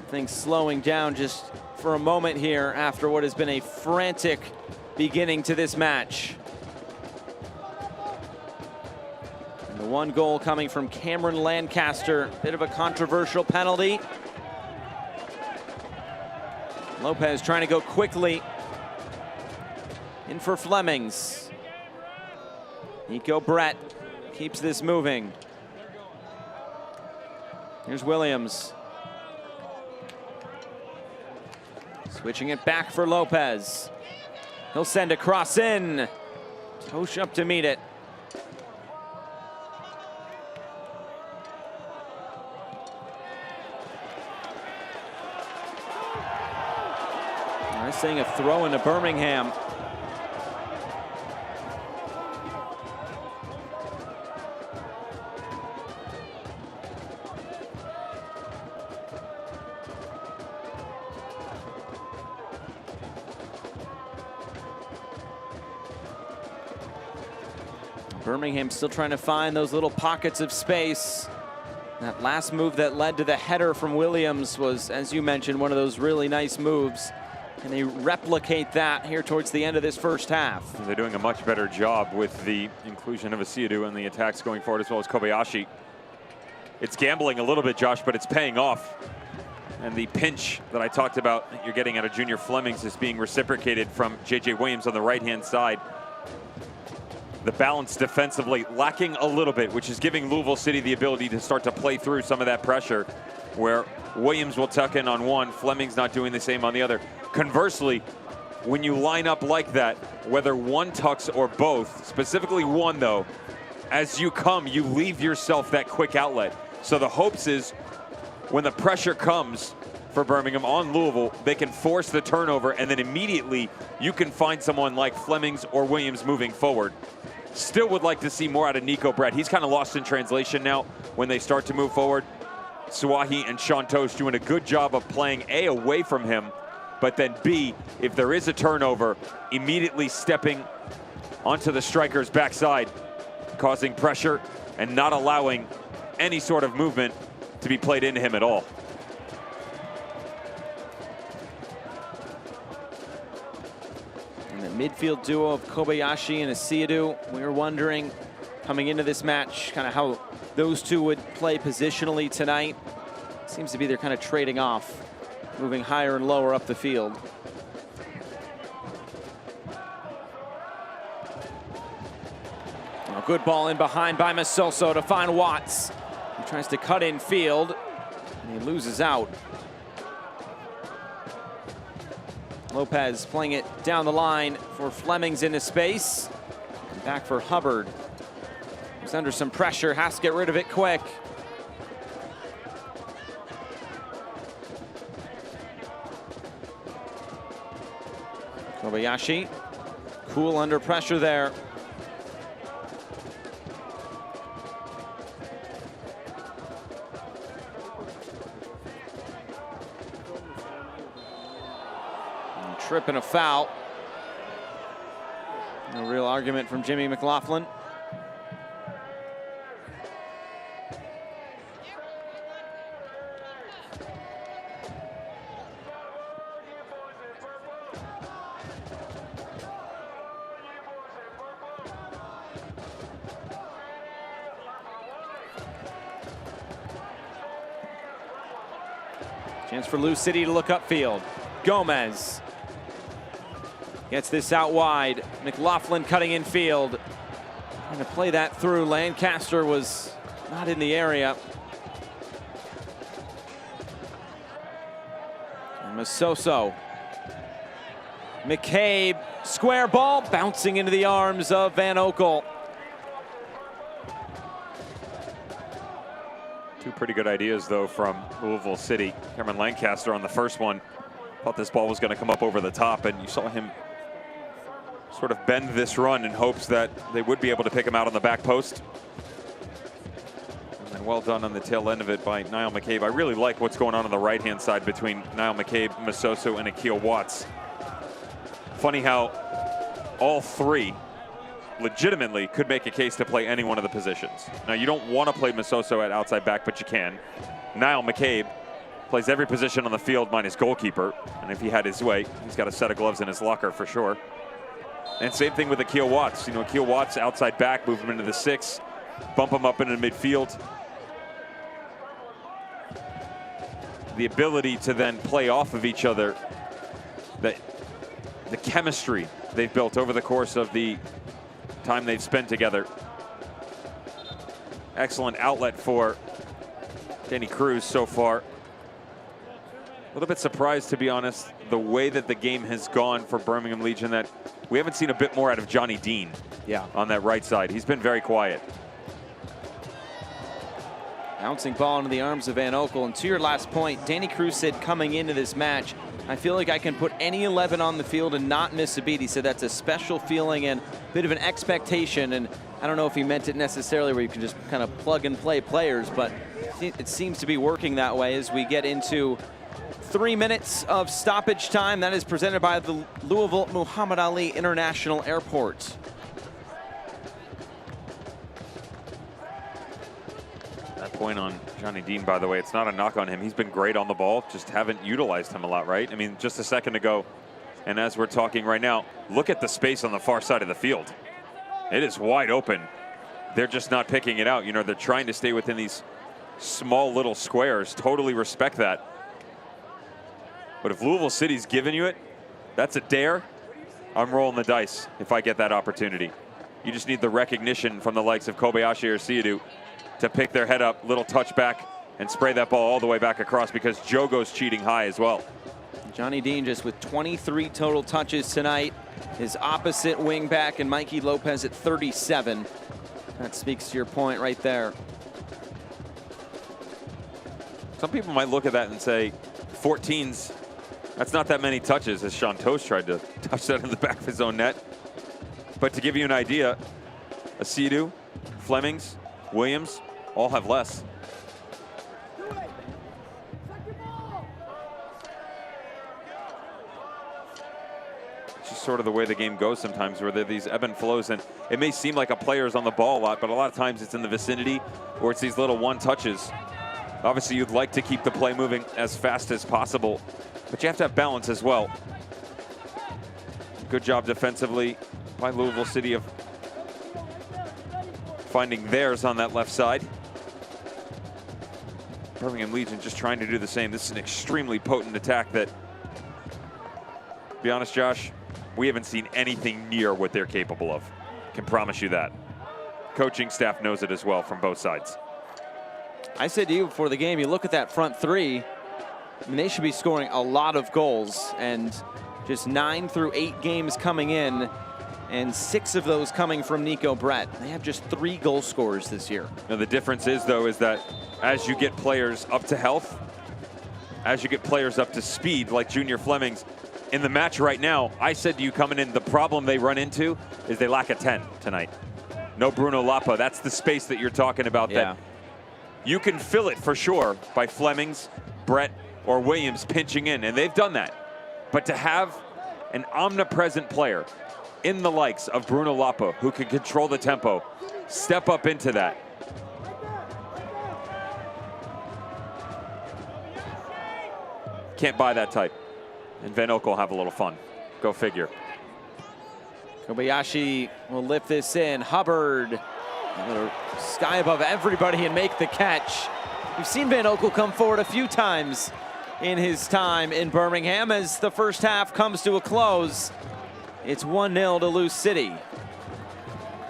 Things slowing down just for a moment here after what has been a frantic beginning to this match. And the one goal coming from Cameron Lancaster, bit of a controversial penalty. Lopez trying to go quickly in for Flemings. Nico Brett keeps this moving. Here's Williams. Switching it back for Lopez. He'll send a cross in. Tosh up to meet it. I'm saying a throw into Birmingham. Birmingham still trying to find those little pockets of space. That last move that led to the header from Williams was, as you mentioned, one of those really nice moves. And they replicate that here towards the end of this first half. They're doing a much better job with the inclusion of Asiadu and the attacks going forward, as well as Kobayashi. It's gambling a little bit, Josh, but it's paying off. And the pinch that I talked about that you're getting out of Junior Flemings is being reciprocated from J.J. Williams on the right-hand side. The balance defensively lacking a little bit, which is giving Louisville City the ability to start to play through some of that pressure, where Williams will tuck in on one, Fleming's not doing the same on the other. Conversely, when you line up like that, whether one tucks or both, specifically one though, as you come, you leave yourself that quick outlet. So the hopes is when the pressure comes for Birmingham on Louisville, they can force the turnover, and then immediately you can find someone like Flemings or Williams moving forward. Still would like to see more out of Nico Brett. He's kind of lost in translation now when they start to move forward. Suahi and Sean Tosh doing a good job of playing A, away from him, but then B, if there is a turnover, immediately stepping onto the striker's backside, causing pressure and not allowing any sort of movement to be played into him at all. Midfield duo of Kobayashi and Asiadu. We were wondering coming into this match kind of how those two would play positionally tonight. Seems to be they're kind of trading off, moving higher and lower up the field. A good ball in behind by Masoso to find Watts. He tries to cut in field and he loses out. Lopez playing it down the line for Flemings into space. And back for Hubbard. He's under some pressure, has to get rid of it quick. Kobayashi, cool under pressure there. Trip and a foul. No real argument from Jimmy McLaughlin. Chance for Lou City to look upfield. Gomez gets this out wide. McLaughlin cutting in field. Trying to play that through. Lancaster was not in the area. And Masoso. McCabe, square ball, bouncing into the arms of Van Oekel. Two pretty good ideas, though, from Louisville City. Cameron Lancaster on the first one thought this ball was going to come up over the top, and you saw him sort of bend this run in hopes that they would be able to pick him out on the back post. And then well done on the tail end of it by Niall McCabe. I really like what's going on the right-hand side between Niall McCabe, Masoso, and Akil Watts. Funny how all three legitimately could make a case to play any one of the positions. Now, you don't want to play Masoso at outside back, but you can. Niall McCabe plays every position on the field minus goalkeeper, and if he had his way, he's got a set of gloves in his locker for sure. And same thing with Akil Watts. You know, Akil Watts outside back, move him into the 6, bump him up into midfield. The ability to then play off of each other, the chemistry they've built over the course of the time they've spent together. Excellent outlet for Danny Cruz so far. A little bit surprised, to be honest, the way that the game has gone for Birmingham Legion, that we haven't seen a bit more out of Johnny Dean on that right side. He's been very quiet. Bouncing ball into the arms of Van Oekel. And to your last point, Danny Cruz said coming into this match, I feel like I can put any 11 on the field and not miss a beat. He said that's a special feeling and a bit of an expectation. And I don't know if he meant it necessarily where you can just kind of plug and play players, but it seems to be working that way as we get into 3 minutes of stoppage time. That is presented by the Louisville Muhammad Ali International Airport. That point on Johnny Dean, by the way, it's not a knock on him. He's been great on the ball, just haven't utilized him a lot, right? I mean, just a second ago, and as we're talking right now, look at the space on the far side of the field. It is wide open. They're just not picking it out. You know, they're trying to stay within these small little squares. Totally respect that. But if Louisville City's giving you it, that's a dare. I'm rolling the dice if I get that opportunity. You just need the recognition from the likes of Kobayashi or Siadu to pick their head up, little touchback, and spray that ball all the way back across, because Jogo's cheating high as well. Johnny Dean just with 23 total touches tonight. His opposite wing back and Mikey Lopez at 37. That speaks to your point right there. Some people might look at that and say, 14's, that's not that many touches, as Sean Toast tried to touch that in the back of his own net. But to give you an idea, Asidu, Flemings, Williams, all have less. It's just sort of the way the game goes sometimes, where there are these ebb and flows, and it may seem like a player's on the ball a lot, but a lot of times it's in the vicinity, or it's these little one touches. Obviously, you'd like to keep the play moving as fast as possible, but you have to have balance as well. Good job defensively by Louisville City of finding theirs on that left side. Birmingham Legion just trying to do the same. This is an extremely potent attack that, to be honest, Josh, we haven't seen anything near what they're capable of. Can promise you that. Coaching staff knows it as well from both sides. I said to you before the game, you look at that front three, I mean, they should be scoring a lot of goals, and just 9 through 8 games coming in, and 6 of those coming from Nico Brett. They have just 3 goal scorers this year. Now, the difference is, though, is that as you get players up to health, as you get players up to speed, like Junior Flemings, in the match right now, I said to you coming in, the problem they run into is they lack a 10 tonight. No Bruno Lapa. That's the space that you're talking about. Yeah. That you can fill it for sure by Flemings, Brett, or Williams pinching in, and they've done that. But to have an omnipresent player in the likes of Bruno Lapa, who can control the tempo, step up into that. Can't buy that type. And Van Oekel will have a little fun. Go figure. Kobayashi will lift this in. Hubbard, a little sky above everybody and make the catch. We've seen Van Oekel come forward a few times in his time in Birmingham as the first half comes to a close. It's 1-0 to Louisville City.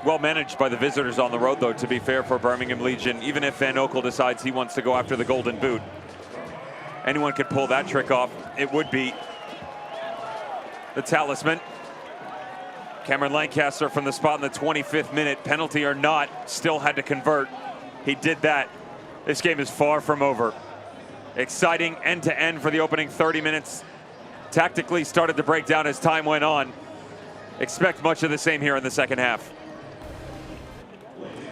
Well managed by the visitors on the road, though, to be fair, for Birmingham Legion, even if Van Oekel decides he wants to go after the golden boot. Anyone could pull that trick off. It would be the talisman. Cameron Lancaster from the spot in the 25th minute, penalty or not, still had to convert. He did that. This game is far from over. Exciting end-to-end for the opening 30 minutes. Tactically started to break down as time went on. Expect much of the same here in the second half.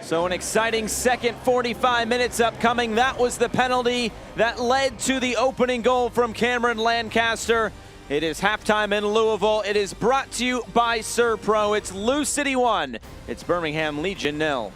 So an exciting second 45 minutes upcoming. That was the penalty that led to the opening goal from Cameron Lancaster. It is halftime in Louisville. It is brought to you by Serpro. It's Louisville City 1. It's Birmingham Legion 0.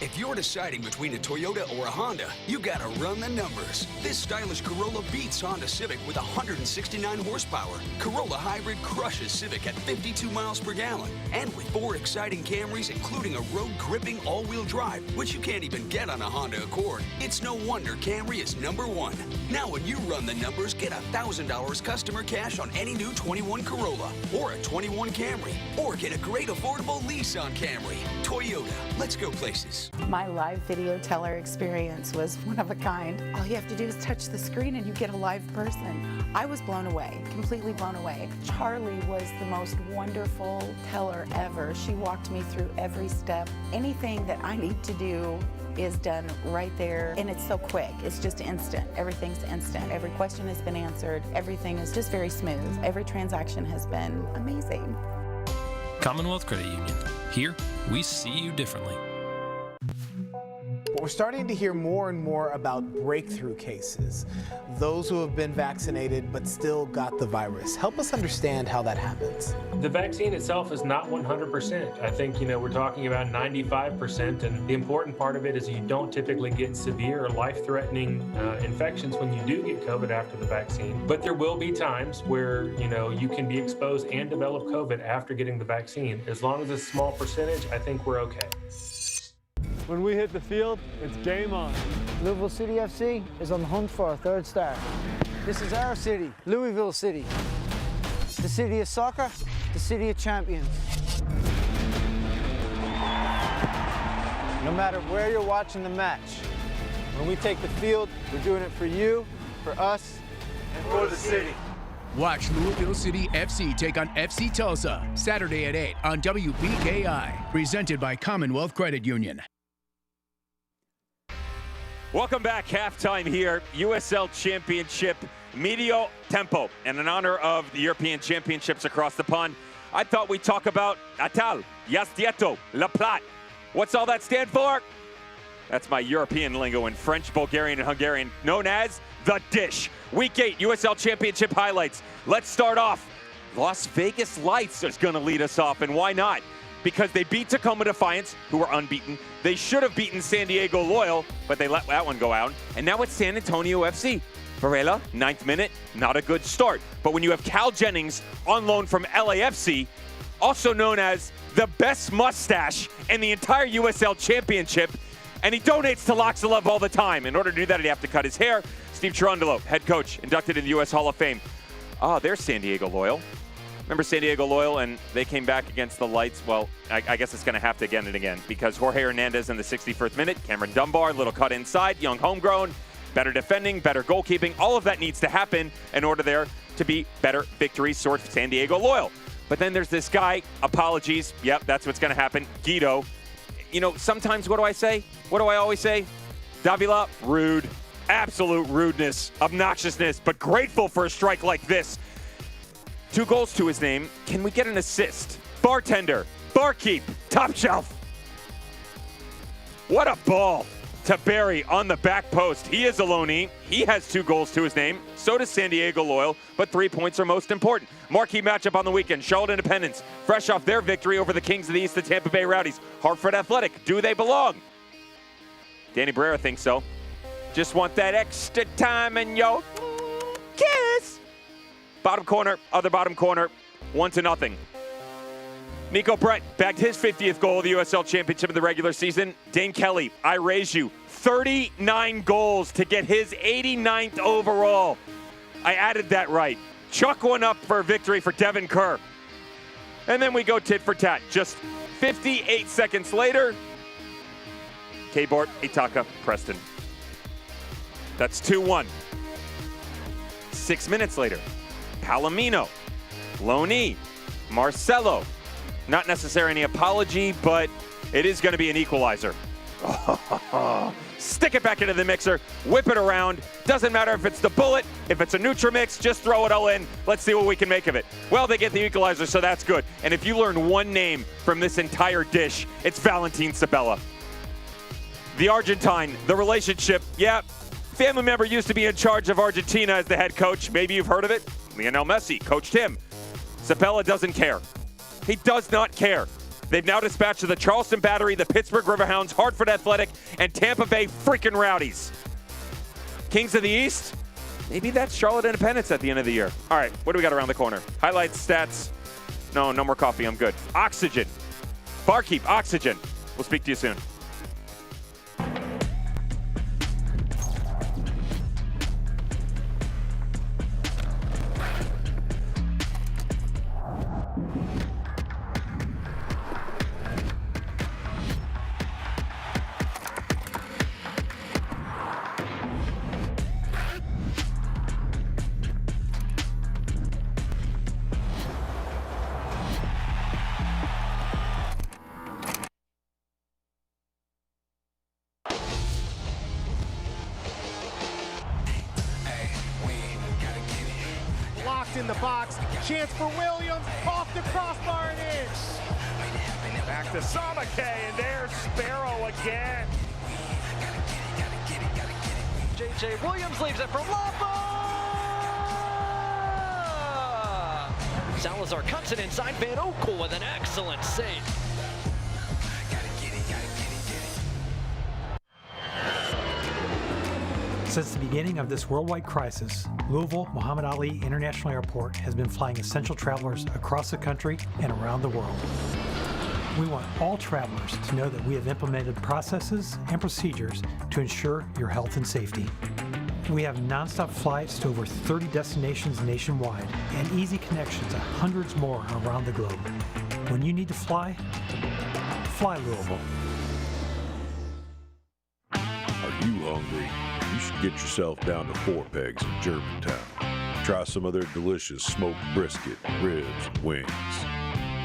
If you're deciding between a Toyota or a Honda, you gotta run the numbers. This stylish Corolla beats Honda Civic with 169 horsepower. Corolla Hybrid crushes Civic at 52 miles per gallon. And with 4 exciting Camrys, including a road-gripping all-wheel drive, which you can't even get on a Honda Accord, it's no wonder Camry is #1. Now when you run the numbers, get $1,000 customer cash on any new 21 Corolla or a 21 Camry. Or get a great affordable lease on Camry. Toyota, let's go places. My live video teller experience was one of a kind. All you have to do is touch the screen and you get a live person. I was blown away, completely blown away. Charlie was the most wonderful teller ever. She walked me through every step. Anything that I need to do is done right there, and it's so quick. It's just instant. Everything's instant. Every question has been answered. Everything is just very smooth. Every transaction has been amazing. Commonwealth Credit Union. Here, we see you differently. But we're starting to hear more and more about breakthrough cases, those who have been vaccinated but still got the virus. Help us understand how that happens. The vaccine itself is not 100%. I think, we're talking about 95%, and the important part of it is you don't typically get severe or life-threatening infections when you do get COVID after the vaccine. But there will be times where, you can be exposed and develop COVID after getting the vaccine. As long as it's a small percentage, I think we're okay. When we hit the field, it's game on. Louisville City FC is on the hunt for a 3rd star. This is our city, Louisville City. The city of soccer, the city of champions. No matter where you're watching the match, when we take the field, we're doing it for you, for us, and for the city. Watch Louisville City FC take on FC Tulsa Saturday at 8 on WPKI. Presented by Commonwealth Credit Union. Welcome back. Halftime here. USL Championship Medio Tempo. And in honor of the European Championships across the pond, I thought we'd talk about Atal, Yastieto, La Plat. What's all that stand for? That's my European lingo in French, Bulgarian, and Hungarian, known as the dish. Week 8 USL Championship highlights. Let's start off. Las Vegas Lights is going to lead us off, and why not? Because they beat Tacoma Defiance, who were unbeaten. They should have beaten San Diego Loyal, but they let that one go out. And now it's San Antonio FC. Varela, 9th minute, not a good start. But when you have Cal Jennings on loan from LAFC, also known as the best mustache in the entire USL Championship, and he donates to Locks of Love all the time. In order to do that, he'd have to cut his hair. Steve Cherundolo, head coach, inducted in the U.S. Hall of Fame. There's San Diego Loyal. Remember San Diego Loyal, and they came back against the Lights? Well, I guess it's going to have to again and again, because Jorge Hernandez in the 61st minute, Cameron Dunbar, little cut inside, young homegrown, better defending, better goalkeeping. All of that needs to happen in order there to be better victories for San Diego Loyal. But then there's this guy, apologies, yep, that's what's going to happen, Guido. Sometimes what do I say? What do I always say? Davila, rude, absolute rudeness, obnoxiousness, but grateful for a strike like this. 2 goals to his name. Can we get an assist? Bartender, barkeep, top shelf. What a ball to Barry on the back post. He is a loanee. He has 2 goals to his name. So does San Diego Loyal, but 3 points are most important. Marquee matchup on the weekend. Charlotte Independence, fresh off their victory over the Kings of the East, the Tampa Bay Rowdies. Hartford Athletic, do they belong? Danny Barrera thinks so. Just want that extra time and yo kiss. Bottom corner, other bottom corner, 1-0. Nico Brett bagged his 50th goal of the USL Championship of the regular season. Dane Kelly, I raise you, 39 goals to get his 89th overall. I added that right. Chuck one up for a victory for Devin Kerr. And then we go tit for tat. Just 58 seconds later, K-Bort, Itaka, Preston. That's 2-1. 6 minutes later, Palomino, Loney, Marcelo. Not necessarily any apology, but it is going to be an equalizer. Stick it back into the mixer, whip it around. Doesn't matter if it's the bullet, if it's a Nutrimix, just throw it all in. Let's see what we can make of it. Well, they get the equalizer, so that's good. And if you learn one name from this entire dish, it's Valentin Sabella. The Argentine, the relationship, yeah, family member used to be in charge of Argentina as the head coach. Maybe you've heard of it. Lionel Messi coached him. Sabella doesn't care. He does not care. They've now dispatched the Charleston Battery, the Pittsburgh Riverhounds, Hartford Athletic, and Tampa Bay freaking Rowdies. Kings of the East? Maybe that's Charlotte Independence at the end of the year. All right, what do we got around the corner? Highlights, stats. No more coffee. I'm good. Oxygen. Barkeep, Oxygen. We'll speak to you soon. In the box, chance for Williams, off the crossbar and in. Back to Samake, and there's Sparrow again. J.J. Williams leaves it for Lapa! Salazar cuts it inside. Van Oekel with an excellent save. Since the beginning of this worldwide crisis, Louisville Muhammad Ali International Airport has been flying essential travelers across the country and around the world. We want all travelers to know that we have implemented processes and procedures to ensure your health and safety. We have nonstop flights to over 30 destinations nationwide and easy connections to hundreds more around the globe. When you need to fly, fly Louisville. Are you hungry? You should get yourself down to Four Pegs in Germantown. Try some of their delicious smoked brisket, ribs, and wings.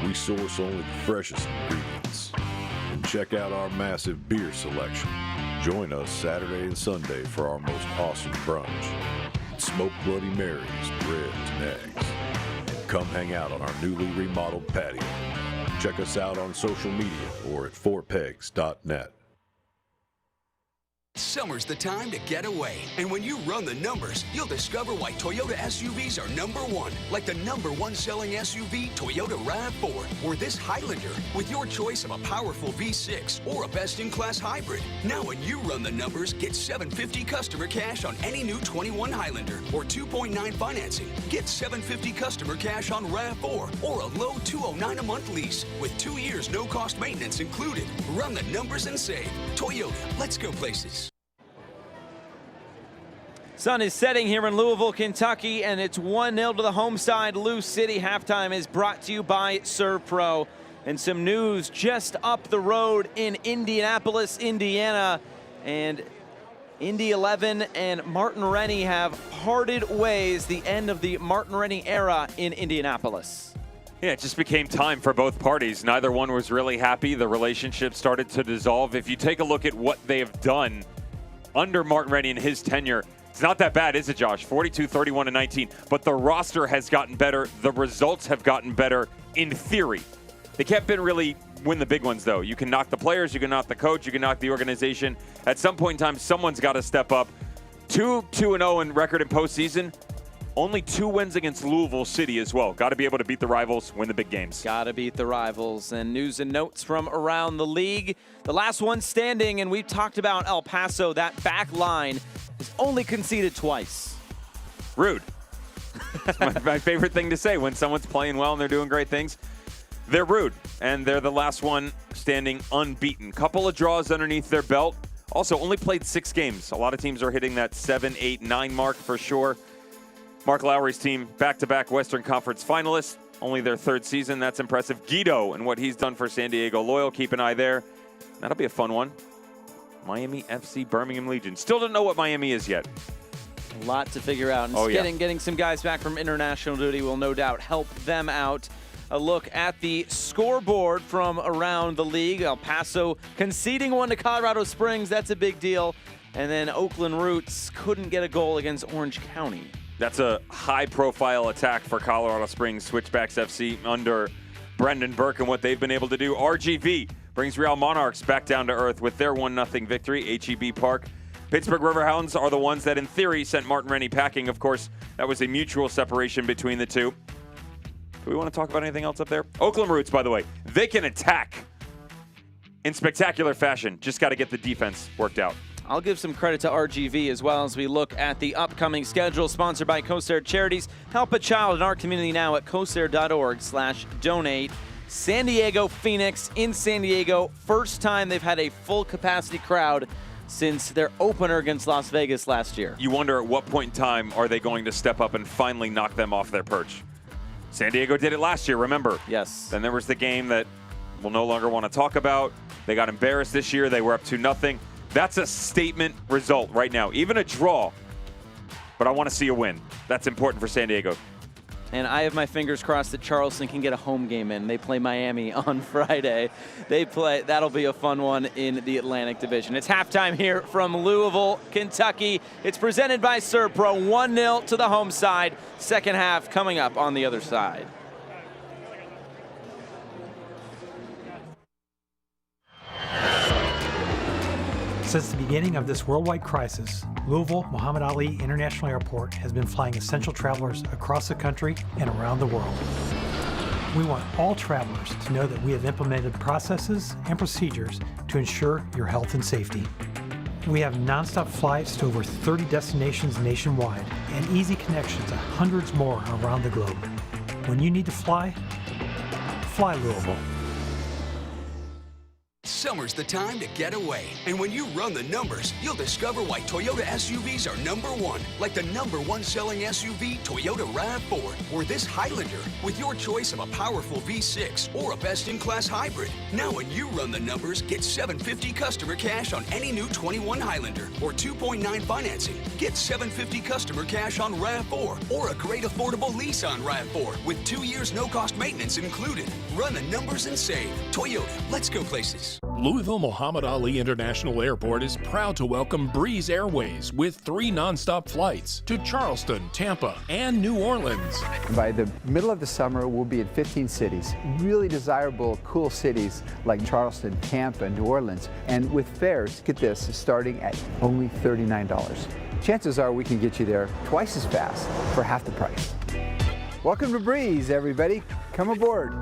We source only the freshest ingredients. And check out our massive beer selection. Join us Saturday and Sunday for our most awesome brunch. Smoked Bloody Marys, ribs, and eggs. And come hang out on our newly remodeled patio. Check us out on social media or at fourpegs.net. Summer's the time to get away. And when you run the numbers, you'll discover why Toyota SUVs are #1. Like the #1 selling SUV, Toyota RAV4, or this Highlander, with your choice of a powerful V6 or a best-in-class hybrid. Now when you run the numbers, get $750 customer cash on any new 21 Highlander, or 2.9 financing. Get $750 customer cash on RAV4, or a low $209 a month lease, with 2 years no-cost maintenance included. Run the numbers and save. Toyota, let's go places. Sun is setting here in Louisville, Kentucky, and it's 1-0 to the home side. Lou City. Halftime is brought to you by ServPro. And some news just up the road in Indianapolis, Indiana. And Indy 11 and Martin Rennie have parted ways, the end of the Martin Rennie era in Indianapolis. Yeah, it just became time for both parties. Neither one was really happy. The relationship started to dissolve. If you take a look at what they have done under Martin Rennie in his tenure, it's not that bad, is it, Josh? 42, 31, and 19. But the roster has gotten better. The results have gotten better in theory. They can't really win the big ones, though. You can knock the players, you can knock the coach, you can knock the organization. At some point in time, someone's got to step up. 2-0 in record in postseason. Only 2 wins against Louisville City as well. Got to be able to beat the rivals, win the big games. Got to beat the rivals. And news and notes from around the league. The last one standing, and we've talked about El Paso. That back line has only conceded twice. Rude. That's my favorite thing to say when someone's playing well and they're doing great things. They're rude, and they're the last one standing unbeaten. Couple of draws underneath their belt. Also, only played 6 games. A lot of teams are hitting that 7, 8, 9 mark for sure. Mark Lowry's team, back-to-back Western Conference finalists. Only their 3rd season. That's impressive. Guido and what he's done for San Diego Loyal. Keep an eye there. That'll be a fun one. Miami FC Birmingham Legion. Still don't know what Miami is yet. A lot to figure out. And getting some guys back from international duty will no doubt help them out. A look at the scoreboard from around the league. El Paso conceding one to Colorado Springs. That's a big deal. And then Oakland Roots couldn't get a goal against Orange County. That's a high-profile attack for Colorado Springs Switchbacks FC under Brendan Burke and what they've been able to do. RGV brings Real Monarchs back down to earth with their 1-0 victory, HEB Park. Pittsburgh Riverhounds are the ones that, in theory, sent Martin Rennie packing. Of course, that was a mutual separation between the two. Do we want to talk about anything else up there? Oakland Roots, by the way, they can attack in spectacular fashion. Just got to get the defense worked out. I'll give some credit to RGV as well as we look at the upcoming schedule sponsored by COSAIR Charities. Help a child in our community now at cosair.org/donate. San Diego Phoenix in San Diego. First time they've had a full capacity crowd since their opener against Las Vegas last year. You wonder at what point in time are they going to step up and finally knock them off their perch. San Diego did it last year, remember? Yes. Then there was the game that we'll no longer want to talk about. They got embarrassed this year. They were up 2-0. That's a statement result right now. Even a draw. But I want to see a win. That's important for San Diego. And I have my fingers crossed that Charleston can get a home game in. They play Miami on Friday. That'll be a fun one in the Atlantic Division. It's halftime here from Louisville, Kentucky. It's presented by Servpro, 1-0 to the home side. Second half coming up on the other side. Since the beginning of this worldwide crisis, Louisville Muhammad Ali International Airport has been flying essential travelers across the country and around the world. We want all travelers to know that we have implemented processes and procedures to ensure your health and safety. We have nonstop flights to over 30 destinations nationwide and easy connections to hundreds more around the globe. When you need to fly, fly Louisville. Summer's the time to get away. And when you run the numbers, you'll discover why Toyota SUVs are #1. Like the #1 selling SUV, Toyota RAV4, or this Highlander, with your choice of a powerful V6 or a best-in-class hybrid. Now when you run the numbers, get $750 customer cash on any new 21 Highlander, or 2.9 financing. Get $750 customer cash on RAV4, or a great affordable lease on RAV4, with 2 years no-cost maintenance included. Run the numbers and save. Toyota, let's go places. Louisville Muhammad Ali International Airport is proud to welcome Breeze Airways with 3 nonstop flights to Charleston, Tampa, and New Orleans. By the middle of the summer, we'll be in 15 cities, really desirable, cool cities like Charleston, Tampa, New Orleans, and with fares, get this, starting at only $39. Chances are we can get you there twice as fast for half the price. Welcome to Breeze, everybody. Come aboard.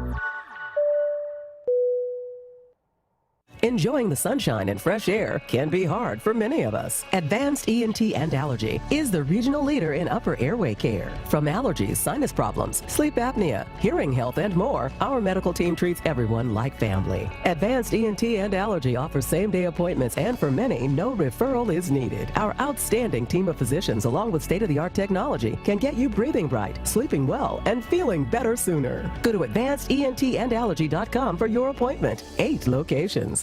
Enjoying the sunshine and fresh air can be hard for many of us. Advanced ENT and Allergy is the regional leader in upper airway care. From allergies, sinus problems, sleep apnea, hearing health, and more, our medical team treats everyone like family. Advanced ENT and Allergy offers same-day appointments, and for many, no referral is needed. Our outstanding team of physicians, along with state-of-the-art technology, can get you breathing right, sleeping well, and feeling better sooner. Go to advancedentandallergy.com for your appointment. 8 locations.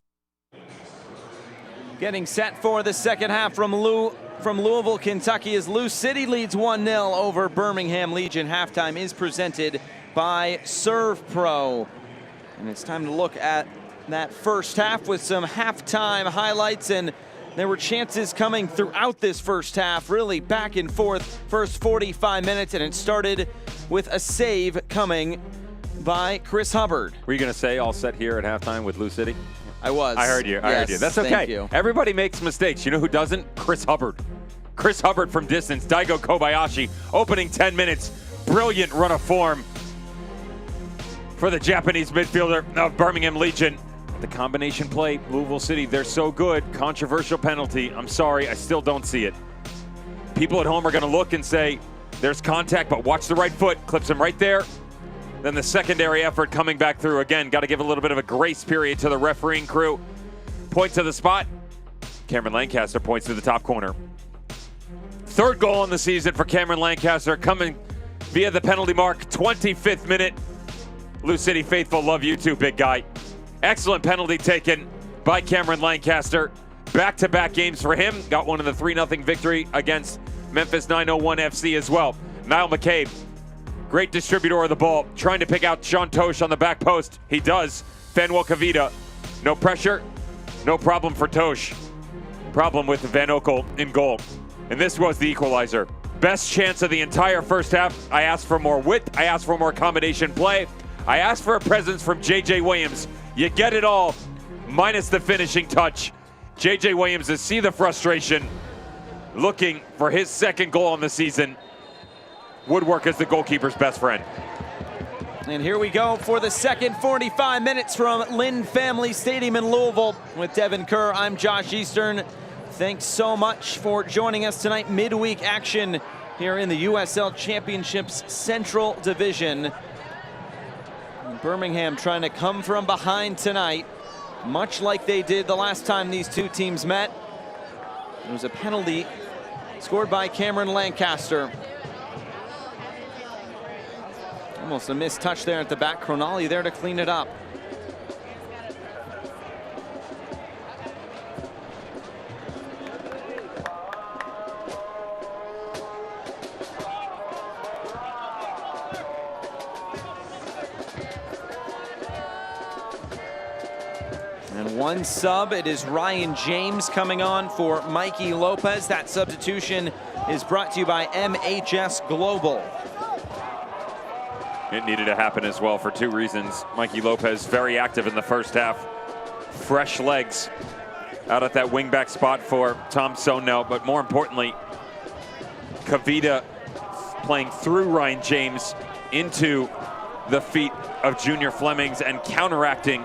Getting set for the second half from Louisville, Kentucky, as Lou City leads 1-0 over Birmingham Legion. Halftime is presented by Servpro. And it's time to look at that first half with some halftime highlights. And there were chances coming throughout this first half, really back and forth, first 45 minutes. And it started with a save coming by Chris Hubbard. Were you going to say all set here at halftime with Lou City? I was. I heard you. I heard you. That's okay. Thank you. Everybody makes mistakes. You know who doesn't? Chris Hubbard. Chris Hubbard from distance. Daigo Kobayashi, opening 10 minutes. Brilliant run of form for the Japanese midfielder of Birmingham Legion. The combination play, Louisville City, they're so good. Controversial penalty. I'm sorry, I still don't see it. People at home are going to look and say, there's contact, but watch the right foot. Clips him right there. Then the secondary effort coming back through again. Got to give a little bit of a grace period to the refereeing crew. Point to the spot. Cameron Lancaster points to the top corner. Third goal in the season for Cameron Lancaster, coming via the penalty mark, 25th minute. Lou City faithful love you too, big guy. Excellent penalty taken by Cameron Lancaster. Back-to-back games for him. Got one in the 3-0 victory against Memphis 901 FC as well. Niall McCabe, great distributor of the ball, trying to pick out Sean Tosh on the back post. He does. Fanuel Kavita, no pressure, no problem for Tosh. Problem with Van Oekel in goal. And this was the equalizer. Best chance of the entire first half. I asked for more width. I asked for more combination play. I asked for a presence from J.J. Williams. You get it all, minus the finishing touch. J.J. Williams to see the frustration, looking for his second goal on the season. Woodwork is the goalkeeper's best friend. And here we go for the second 45 minutes from Lynn Family Stadium in Louisville. With Devin Kerr, I'm Josh Eastern. Thanks so much for joining us tonight. Midweek action here in the USL Championships Central Division. Birmingham trying to come from behind tonight, much like they did the last time these two teams met. It was a penalty scored by Cameron Lancaster. Almost a missed touch there at the back. Cronali there to clean it up. And one sub, it is Ryan James coming on for Mikey Lopez. That substitution is brought to you by MHS Global. It needed to happen as well for two reasons. Mikey Lopez very active in the first half. Fresh legs out at that wingback spot for Tom Sonell, but more importantly, Kavita playing through Ryan James into the feet of Junior Flemings and counteracting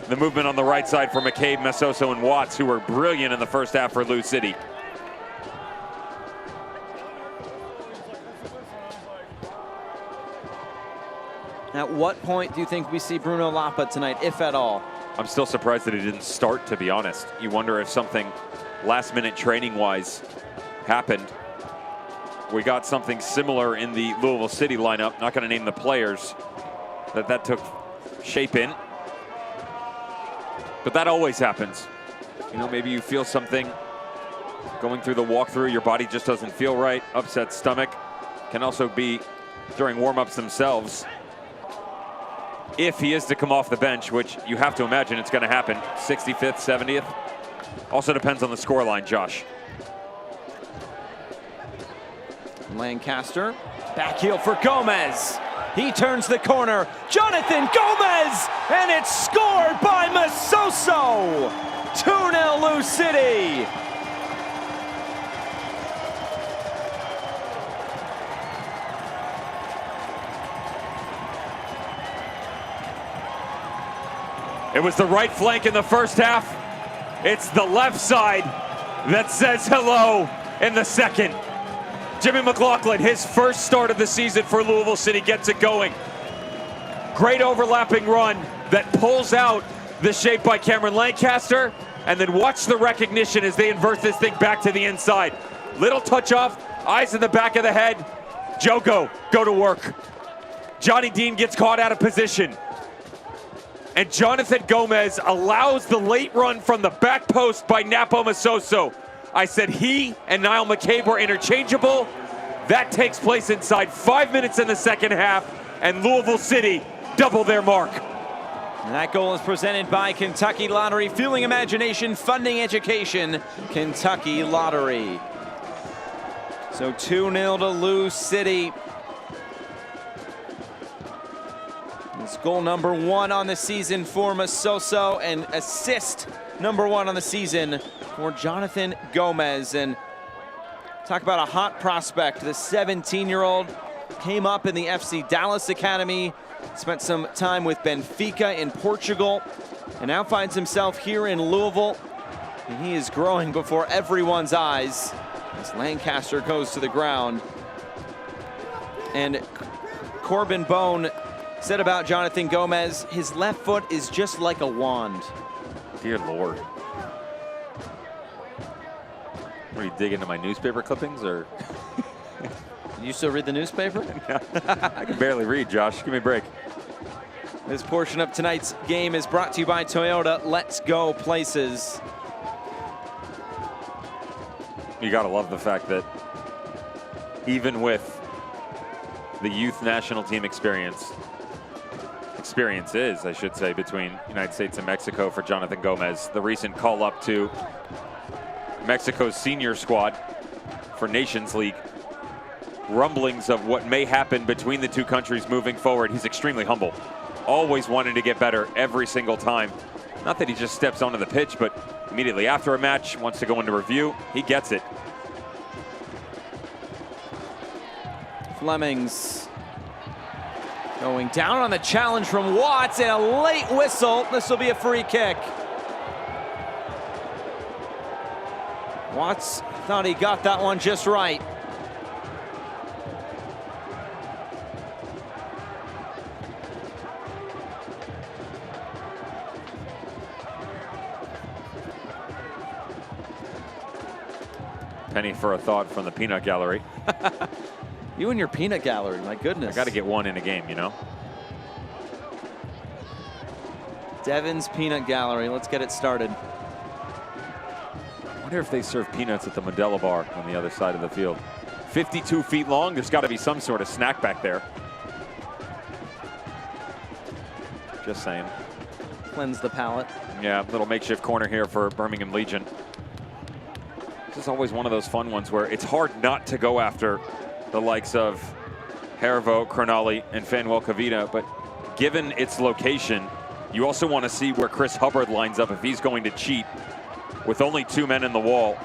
the movement on the right side for McCabe, Mesoso, and Watts, who were brilliant in the first half for Lou City. At what point do you think we see Bruno Lapa tonight, if at all? I'm still surprised that he didn't start, to be honest. You wonder if something last-minute training-wise happened. We got something similar in the Louisville City lineup. Not going to name the players that took shape in. But that always happens. You know, maybe you feel something going through the walkthrough, your body just doesn't feel right, upset stomach. Can also be during warm-ups themselves. If he is to come off the bench, which you have to imagine it's going to happen, 65th, 70th. Also depends on the scoreline, Josh. Lancaster, back heel for Gomez. He turns the corner, Jonathan Gomez, and it's scored by Mesoso. 2-0 Lou City. It was the right flank in the first half. It's the left side that says hello in the second. Jimmy McLaughlin, his first start of the season for Louisville City, gets it going. Great overlapping run that pulls out the shape by Cameron Lancaster, and then watch the recognition as they invert this thing back to the inside. Little touch off, eyes in the back of the head. Jogo, go to work. Johnny Dean gets caught out of position. And Jonathan Gomez allows the late run from the back post by Napo Mesoso. I said he and Niall McCabe were interchangeable. That takes place inside 5 minutes in the second half, and Louisville City double their mark. And that goal is presented by Kentucky Lottery, fueling imagination, funding education. Kentucky Lottery. So 2-0 to Lou City. It's goal number 1 on the season for Mesoso, and assist number 1 on the season for Jonathan Gomez. And talk about a hot prospect. The 17-year-old came up in the FC Dallas Academy, spent some time with Benfica in Portugal, and now finds himself here in Louisville. And he is growing before everyone's eyes as Lancaster goes to the ground. And Corbin Bone said about Jonathan Gomez, his left foot is just like a wand. Dear Lord. What, do you dig into my newspaper clippings, or? You still read the newspaper? I can barely read, Josh. Give me a break. This portion of tonight's game is brought to you by Toyota. Let's go places. You got to love the fact that even with the youth national team experiences, I should say, between United States and Mexico for Jonathan Gomez, the recent call up to Mexico's senior squad for Nations League, rumblings of what may happen between the two countries moving forward. He's extremely humble, always wanting to get better every single time. Not that he just steps onto the pitch, but immediately after a match wants to go into review. He gets it. Fleming's going down on the challenge from Watts, and a late whistle. This will be a free kick. Watts thought he got that one just right. Penny for a thought from the peanut gallery. You and your peanut gallery, my goodness. I got to get one in a game, you know? Devin's peanut gallery. Let's get it started. I wonder if they serve peanuts at the Modelo bar on the other side of the field. 52 feet long. There's got to be some sort of snack back there. Just saying. Cleanse the palate. Yeah, little makeshift corner here for Birmingham Legion. This is always one of those fun ones where it's hard not to go after the likes of Hervo, Crognali, and Fanuel Cavita, but given its location, you also want to see where Chris Hubbard lines up if he's going to cheat with only 2 men in the wall.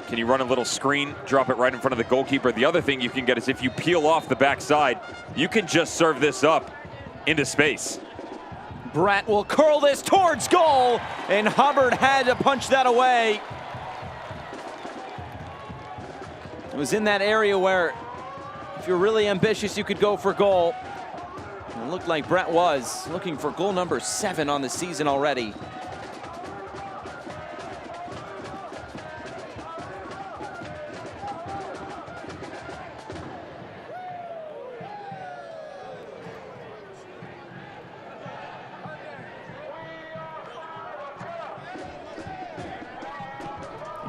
Can you run a little screen, drop it right in front of the goalkeeper? The other thing you can get is if you peel off the backside, you can just serve this up into space. Brett will curl this towards goal, and Hubbard had to punch that away. It was in that area where, if you're really ambitious, you could go for goal. It looked like Brett was looking for goal number 7 on the season already.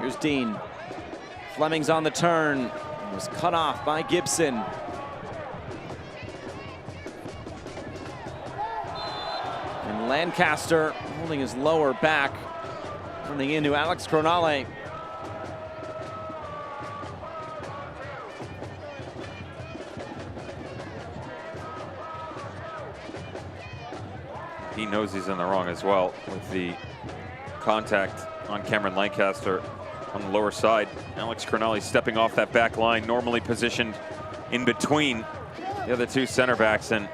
Here's Dean. Fleming's on the turn. It was cut off by Gibson. And Lancaster holding his lower back, running into Alex Crognali. He knows he's in the wrong as well with the contact on Cameron Lancaster on the lower side. Alex Crognali stepping off that back line, normally positioned in between the other two center backs, and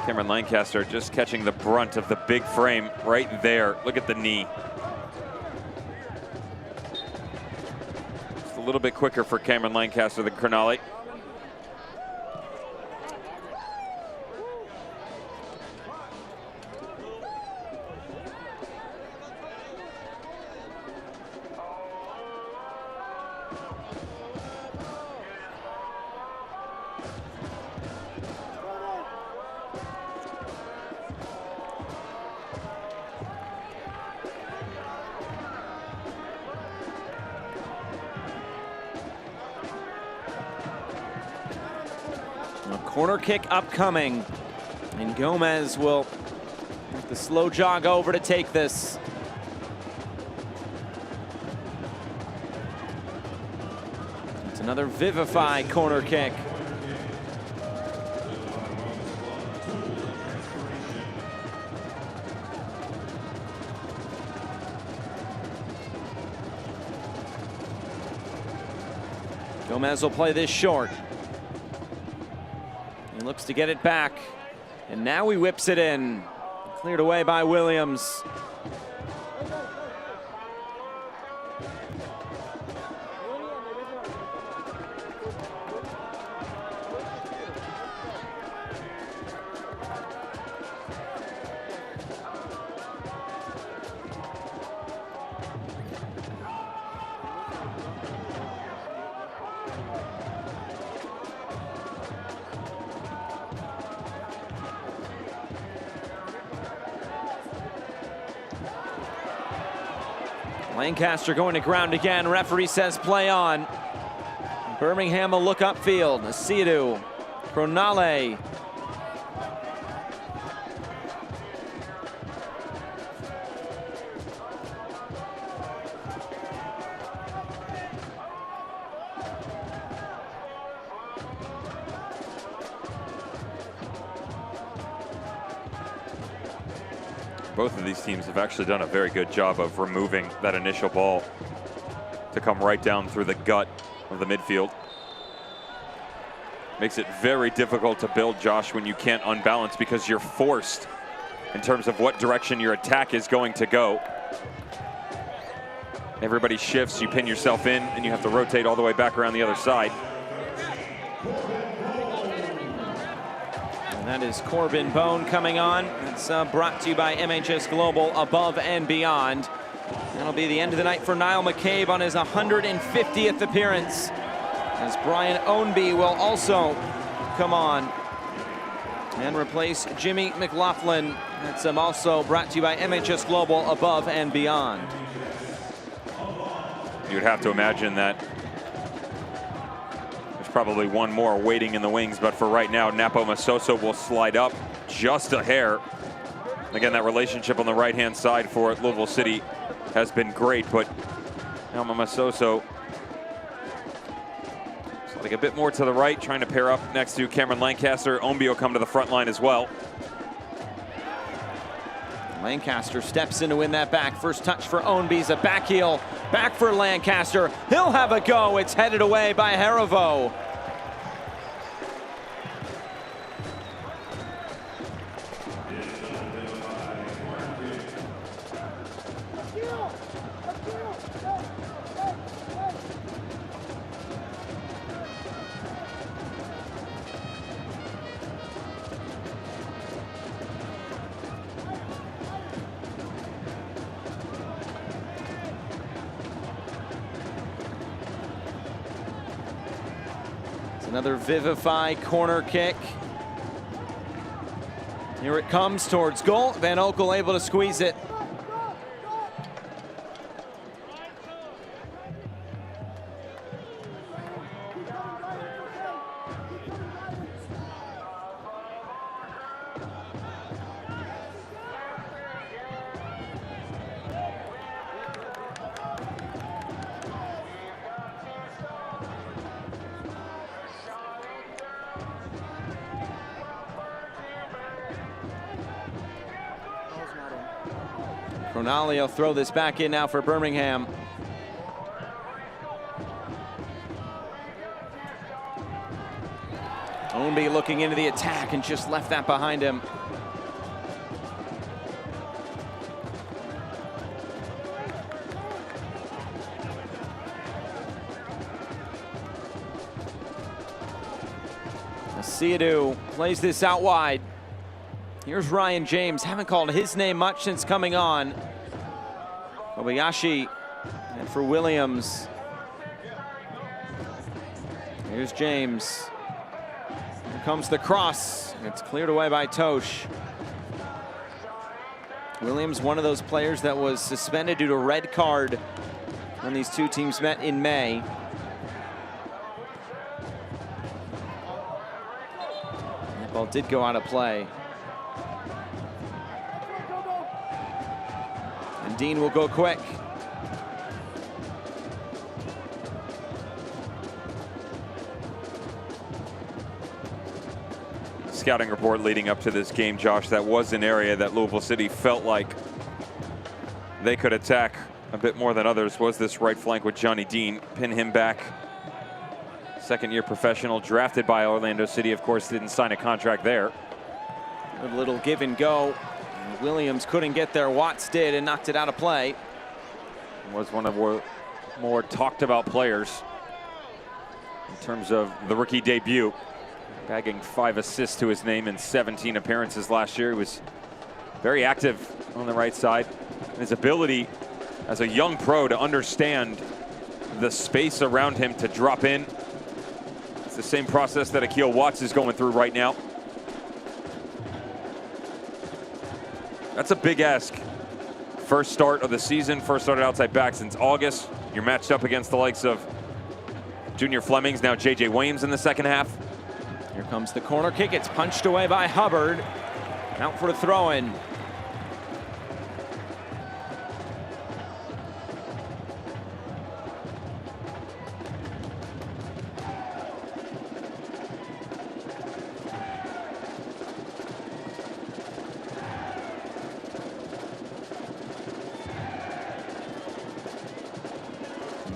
Cameron Lancaster just catching the brunt of the big frame right there. Look at the knee. Just a little bit quicker for Cameron Lancaster than Crognali. A corner kick upcoming, and Gomez will have to slow jog over to take this. It's another Vivify corner kick. Gomez will play this short. He looks to get it back, and now he whips it in. Cleared away by Williams. Lancaster going to ground again. Referee says play on. Birmingham will look upfield. Asidu, Pronale. Both of these teams have actually done a very good job of removing that initial ball to come right down through the gut of the midfield. Makes it very difficult to build, Josh, when you can't unbalance because you're forced in terms of what direction your attack is going to go. Everybody shifts, you pin yourself in, and you have to rotate all the way back around the other side. And that is Corbin Bone coming on. It's brought to you by MHS Global Above and Beyond. That'll be the end of the night for Niall McCabe on his 150th appearance, as Brian Ownby will also come on and replace Jimmy McLaughlin. That's also brought to you by MHS Global Above and Beyond. You would have to imagine that there's probably one more waiting in the wings, but for right now, Napo Masoso will slide up just a hair. Again, that relationship on the right-hand side for Louisville City has been great, but Napo Masoso like a bit more to the right, trying to pair up next to Cameron Lancaster. Ownby will come to the front line as well. Lancaster steps in to win that back. First touch for Ownby's a back heel. Back for Lancaster. He'll have a go. It's headed away by Harivo. Another Vivify corner kick. Here it comes towards goal. Van Oekel able to squeeze it. Pronale will throw this back in now for Birmingham. Ownby looking into the attack and just left that behind him. Asidu plays this out wide. Here's Ryan James. Haven't called his name much since coming on. Kobayashi, and for Williams. Here's James. Here comes the cross. It's cleared away by Tosh. Williams, one of those players that was suspended due to a red card when these two teams met in May. That ball did go out of play. And Dean will go quick. Scouting report leading up to this game, Josh, that was an area that Louisville City felt like they could attack a bit more than others, was this right flank with Johnny Dean. Pin him back. Second-year professional, drafted by Orlando City, of course, didn't sign a contract there. A little give and go. Williams couldn't get there. Watts did and knocked it out of play. Was one of our more talked about players in terms of the rookie debut. Bagging 5 assists to his name in 17 appearances last year. He was very active on the right side. His ability as a young pro to understand the space around him to drop in. It's the same process that Akil Watts is going through right now. That's a big ask. First start of the season, first start at outside back since August. You're matched up against the likes of Junior Flemings, now J.J. Williams in the second half. Here comes the corner kick. It's punched away by Hubbard. Out for the throw-in.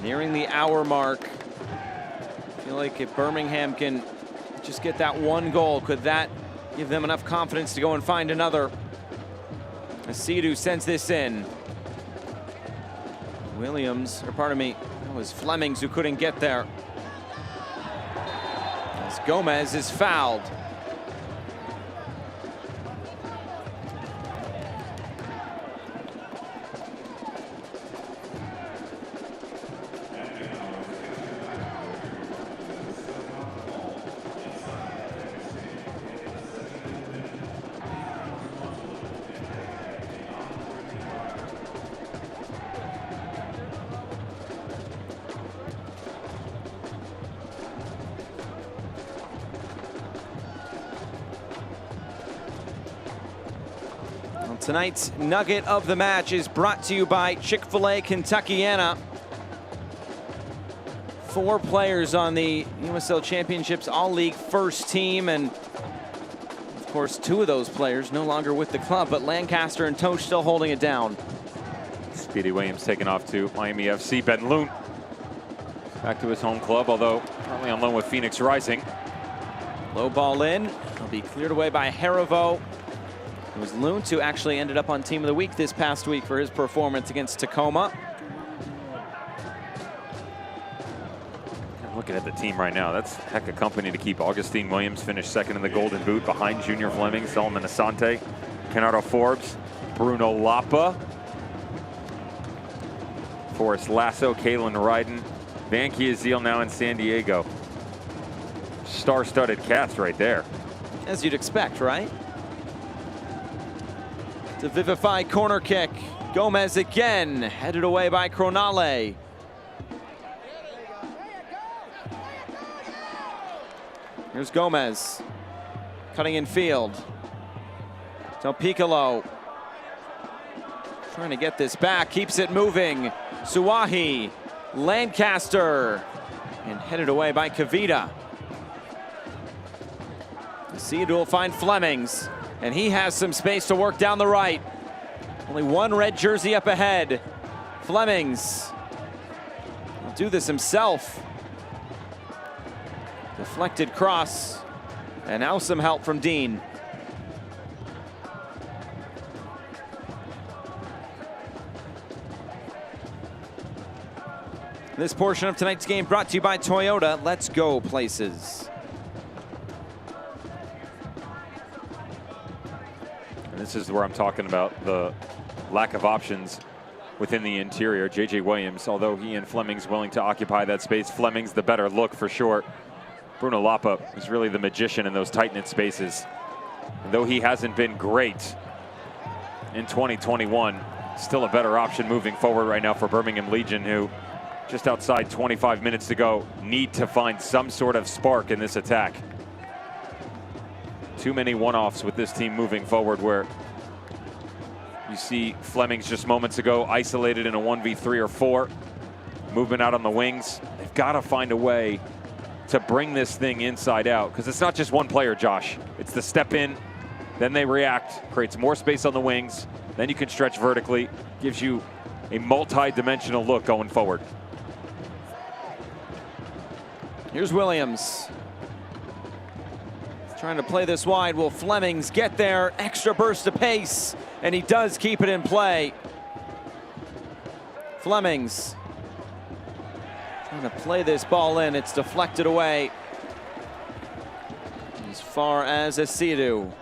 Nearing the hour mark. I feel like if Birmingham can just get that one goal, could that give them enough confidence to go and find another? Sidhu sends this in. Williams, or pardon me, that was Flemings who couldn't get there. As Gomez is fouled. Tonight's nugget of the match is brought to you by Chick-fil-A Kentuckiana. 4 players on the USL Championships All-League first team, and of course 2 of those players no longer with the club, but Lancaster and Tosh still holding it down. Speedy Williams taken off to Miami FC. Ben Loon back to his home club, although currently on loan with Phoenix Rising. Low ball in. It'll be cleared away by Harivo. It was Luntz who actually ended up on Team of the Week this past week for his performance against Tacoma. Looking at the team right now, that's heck of company to keep. Augustine Williams finished second in the Golden Boot behind Junior Fleming, Solomon Asante, Kenardo Forbes, Bruno Lapa, Forrest Lasso, Kalen Ryden, Van Kiazil now in San Diego. Star-studded cast right there. As you'd expect, right? To vivify corner kick. Gomez again, headed away by Cronale. Here's Gomez, cutting in field. Del Piccolo, trying to get this back, keeps it moving. Suwahi, Lancaster, and headed away by Kavita. Sidhu will find Flemings, and he has some space to work down the right. Only one red jersey up ahead. Flemings will do this himself. Deflected cross, and now some help from Dean. This portion of tonight's game brought to you by Toyota. Let's go places. And this is where I'm talking about the lack of options within the interior. J.J. Williams, although he and Fleming's willing to occupy that space, Fleming's the better look for sure. Bruno Lapa is really the magician in those tight-knit spaces. And though he hasn't been great in 2021, still a better option moving forward right now for Birmingham Legion, who just outside 25 minutes to go need to find some sort of spark in this attack. Too many one-offs with this team moving forward, where you see Fleming's just moments ago isolated in a 1v3 or 4. Movement out on the wings. They've got to find a way to bring this thing inside out, because it's not just one player, Josh. It's the step in, then they react, creates more space on the wings, then you can stretch vertically, gives you a multi-dimensional look going forward. Here's Williams. Trying to play this wide. Will Flemings get there? Extra burst of pace, and he does keep it in play. Flemings trying to play this ball in. It's deflected away as far as Sidhu.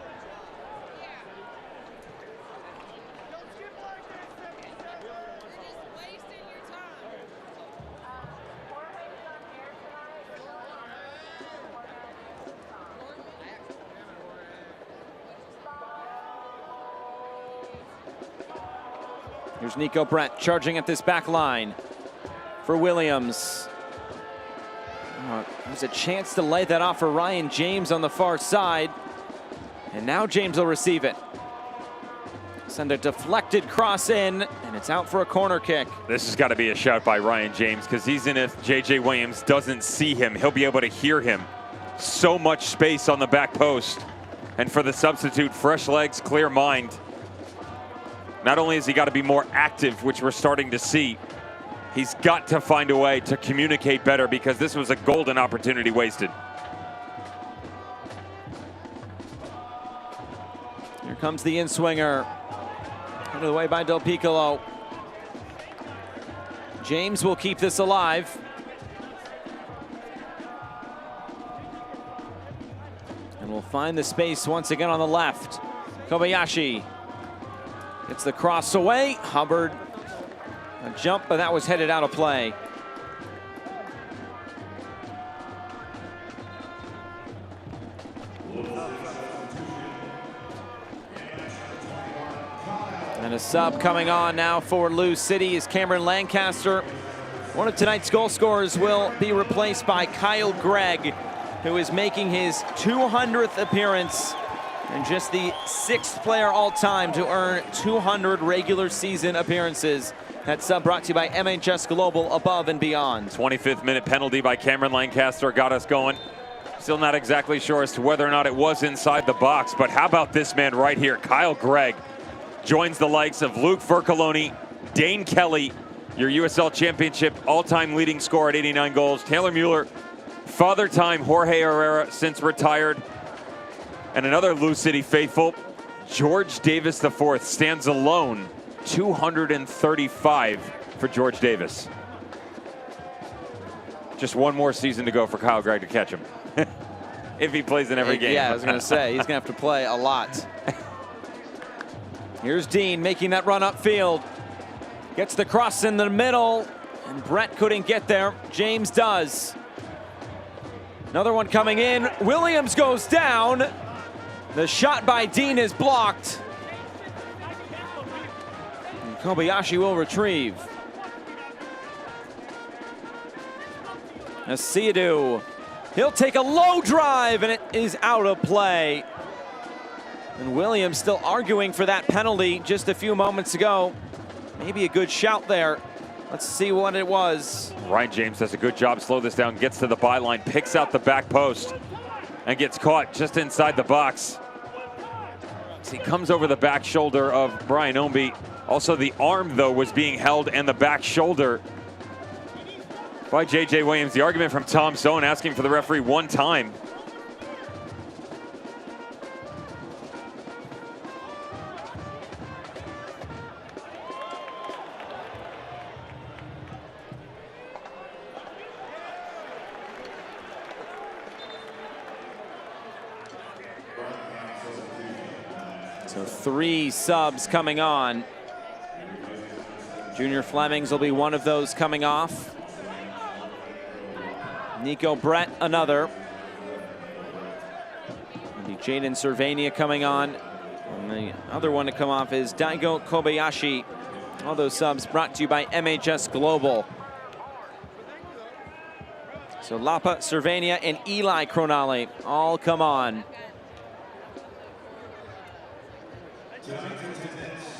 Here's Nico Brett charging at this back line for Williams. There's a chance to lay that off for Ryan James on the far side. And now James will receive it. Send a deflected cross in, and it's out for a corner kick. This has got to be a shout by Ryan James, because even if J.J. Williams doesn't see him, he'll be able to hear him. So much space on the back post. And for the substitute, fresh legs, clear mind. Not only has he got to be more active, which we're starting to see, he's got to find a way to communicate better, because this was a golden opportunity wasted. Here comes the in-swinger. Out of the way by Del Piccolo. James will keep this alive. And will find the space once again on the left. Kobayashi gets the cross away. Hubbard, a jump, but that was headed out of play. And a sub coming on now for Lou City is Cameron Lancaster. One of tonight's goal scorers will be replaced by Kyle Gregg, who is making his 200th appearance and just the 6th player all time to earn 200 regular season appearances. That sub brought to you by MHS Global, above and beyond. 25th minute penalty by Cameron Lancaster got us going. Still not exactly sure as to whether or not it was inside the box, but how about this man right here, Kyle Gregg. Joins the likes of Luke Vercoloni, Dane Kelly, your USL Championship all-time leading scorer at 89 goals, Taylor Mueller, Father Time Jorge Herrera, since retired, and another Lou City faithful, George Davis IV, stands alone, 235 for George Davis. Just one more season to go for Kyle Gregg to catch him, if he plays in every game. Yeah, I was going to say, he's going to have to play a lot. Here's Dean making that run upfield. Gets the cross in the middle, and Brett couldn't get there. James does. Another one coming in. Williams goes down. The shot by Dean is blocked. And Kobayashi will retrieve. Asiadu. He'll take a low drive, and it is out of play. And Williams still arguing for that penalty just a few moments ago. Maybe a good shout there. Let's see what it was. Ryan James does a good job, slow this down, gets to the byline, picks out the back post, and gets caught just inside the box. So he comes over the back shoulder of Brian Ownby. Also the arm, though, was being held, and the back shoulder by J.J. Williams. The argument from Tom Stone asking for the referee one time. So 3 subs coming on. Junior Flemings will be one of those coming off. Nico Brett, another. Maybe Jaden Cervania coming on. And the other one to come off is Daigo Kobayashi. All those subs brought to you by MHS Global. So Lapa, Cervania, and Eli Cronale all come on.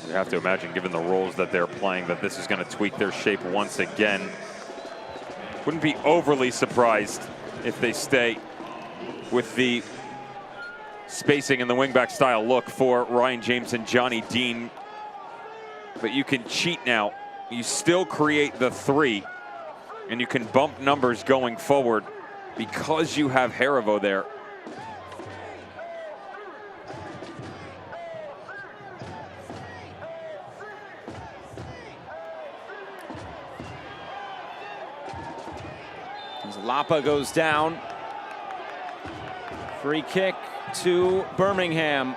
You have to imagine, given the roles that they're playing, that this is going to tweak their shape once again. Wouldn't be overly surprised if they stay with the spacing and the wingback style look for Ryan James and Johnny Dean. But you can cheat now. You still create the 3, and you can bump numbers going forward because you have Haribo there. Lapa goes down. Free kick to Birmingham.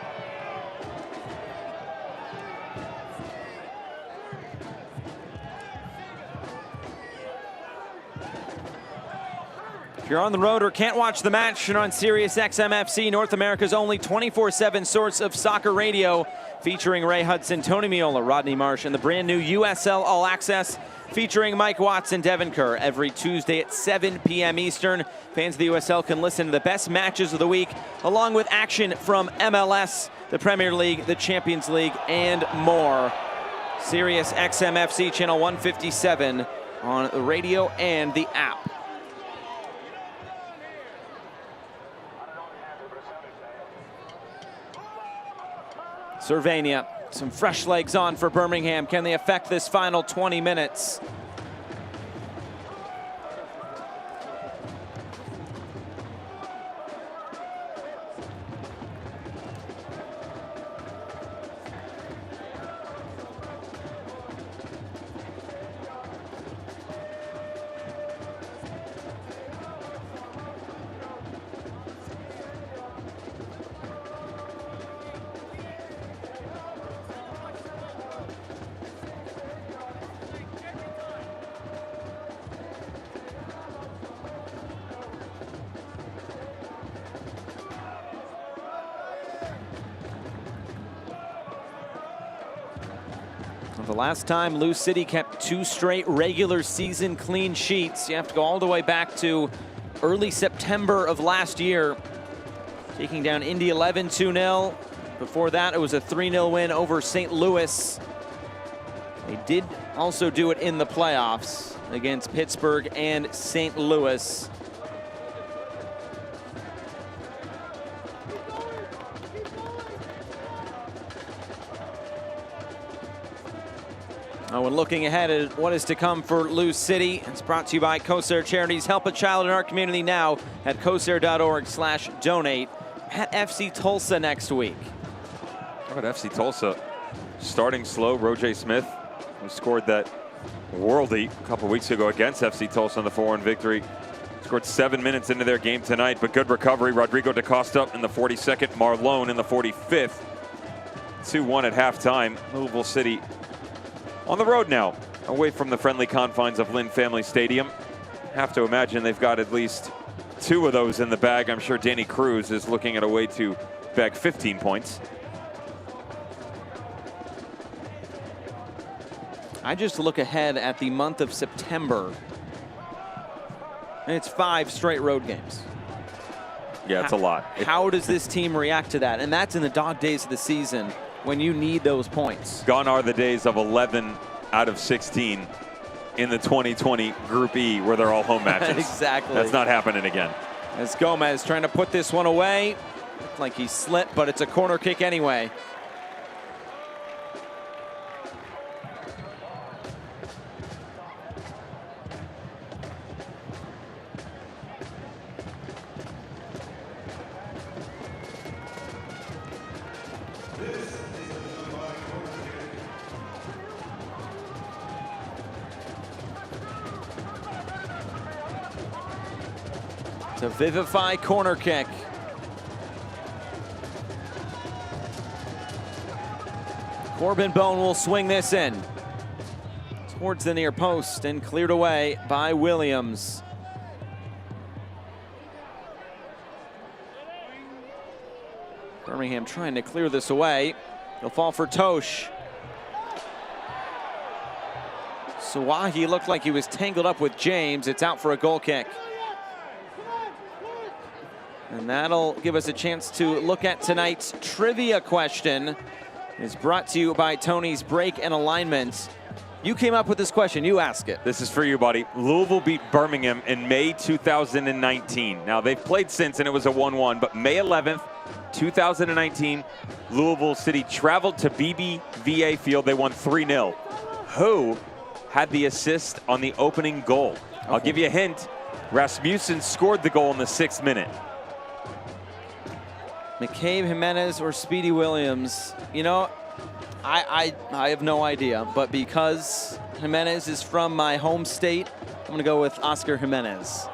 If you're on the road or can't watch the match, you're on Sirius XM FC, North America's only 24/7 source of soccer radio, featuring Ray Hudson, Tony Meola, Rodney Marsh, and the brand new USL All Access, featuring Mike Watts and Devin Kerr, every Tuesday at 7 p.m. Eastern. Fans of the USL can listen to the best matches of the week, along with action from MLS, the Premier League, the Champions League, and more. Sirius XM FC, channel 157 on the radio and the app. Cervania, some fresh legs on for Birmingham. Can they affect this final 20 minutes? The last time Lou City kept 2 straight regular season clean sheets, you have to go all the way back to early September of last year, taking down Indy 11 2-0. Before that, it was a 3-0 win over St. Louis. They did also do it in the playoffs against Pittsburgh and St. Louis. Oh, and looking ahead at what is to come for Lou City, it's brought to you by COSAR Charities. Help a child in our community now at COSAR.org/donate. At FC Tulsa next week. How about FC Tulsa starting slow? Roger Smith, who scored that worldie a couple weeks ago against FC Tulsa in the 4-1 victory, scored 7 minutes into their game tonight, but good recovery. Rodrigo da Costa in the 42nd, Marlone in the 45th. 2-1 at halftime. Louisville City on the road now, away from the friendly confines of Lynn Family Stadium. Have to imagine they've got at least 2 of those in the bag. I'm sure Danny Cruz is looking at a way to bag 15 points. I just look ahead at the month of September, and it's 5 straight road games. Yeah, it's a lot. How does this team react to that? And that's in the dog days of the season, when you need those points. Gone are the days of 11 out of 16 in the 2020 Group E, where they're all home matches. Exactly. That's not happening again. As Gomez trying to put this one away. Looked like he slipped, but it's a corner kick anyway. To vivify corner kick. Corbin Bone will swing this in towards the near post and cleared away by Williams. Birmingham trying to clear this away. He'll fall for Tosh. Suwahi looked like he was tangled up with James. It's out for a goal kick. And that'll give us a chance to look at tonight's trivia question. It's brought to you by Tony's Break and Alignment. You came up with this question, you ask it. This is for you, buddy. Louisville beat Birmingham in May 2019. Now, they've played since and it was a 1-1, but May 11th, 2019, Louisville City traveled to BBVA Field. They won 3-0. Who had the assist on the opening goal? I'll give you a hint. Rasmussen scored the goal in the 6th minute. McCabe, Jimenez, or Speedy Williams. You know, I have no idea, but because Jimenez is from my home state, I'm going to go with Oscar Jimenez.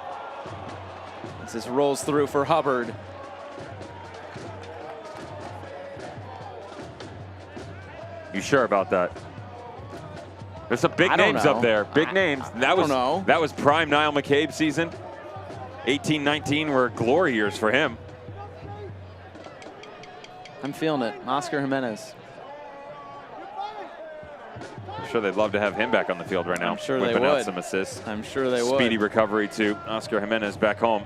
As this rolls through for Hubbard. You sure about that? There's some big names up there. Big names. That was prime Niall McCabe season. 18-19 were glory years for him. I'm feeling it. Oscar Jimenez. I'm sure they'd love to have him back on the field right now. I'm sure they Whipping out would. some assists. I'm sure they would. Speedy recovery to Oscar Jimenez back home.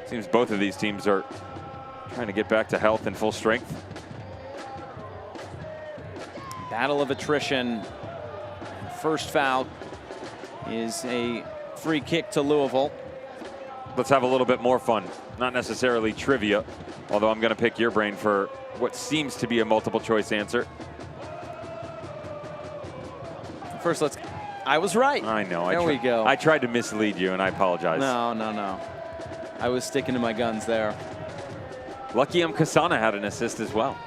Seems both of these teams are trying to get back to health and full strength. Battle of attrition. First foul is a free kick to Louisville. Let's have a little bit more fun. Not necessarily trivia, although I'm going to pick your brain for what seems to be a multiple choice answer. First, I was right. I know. There we go. I tried to mislead you, and I apologize. No. I was sticking to my guns there. Lucky Kasana had an assist as well.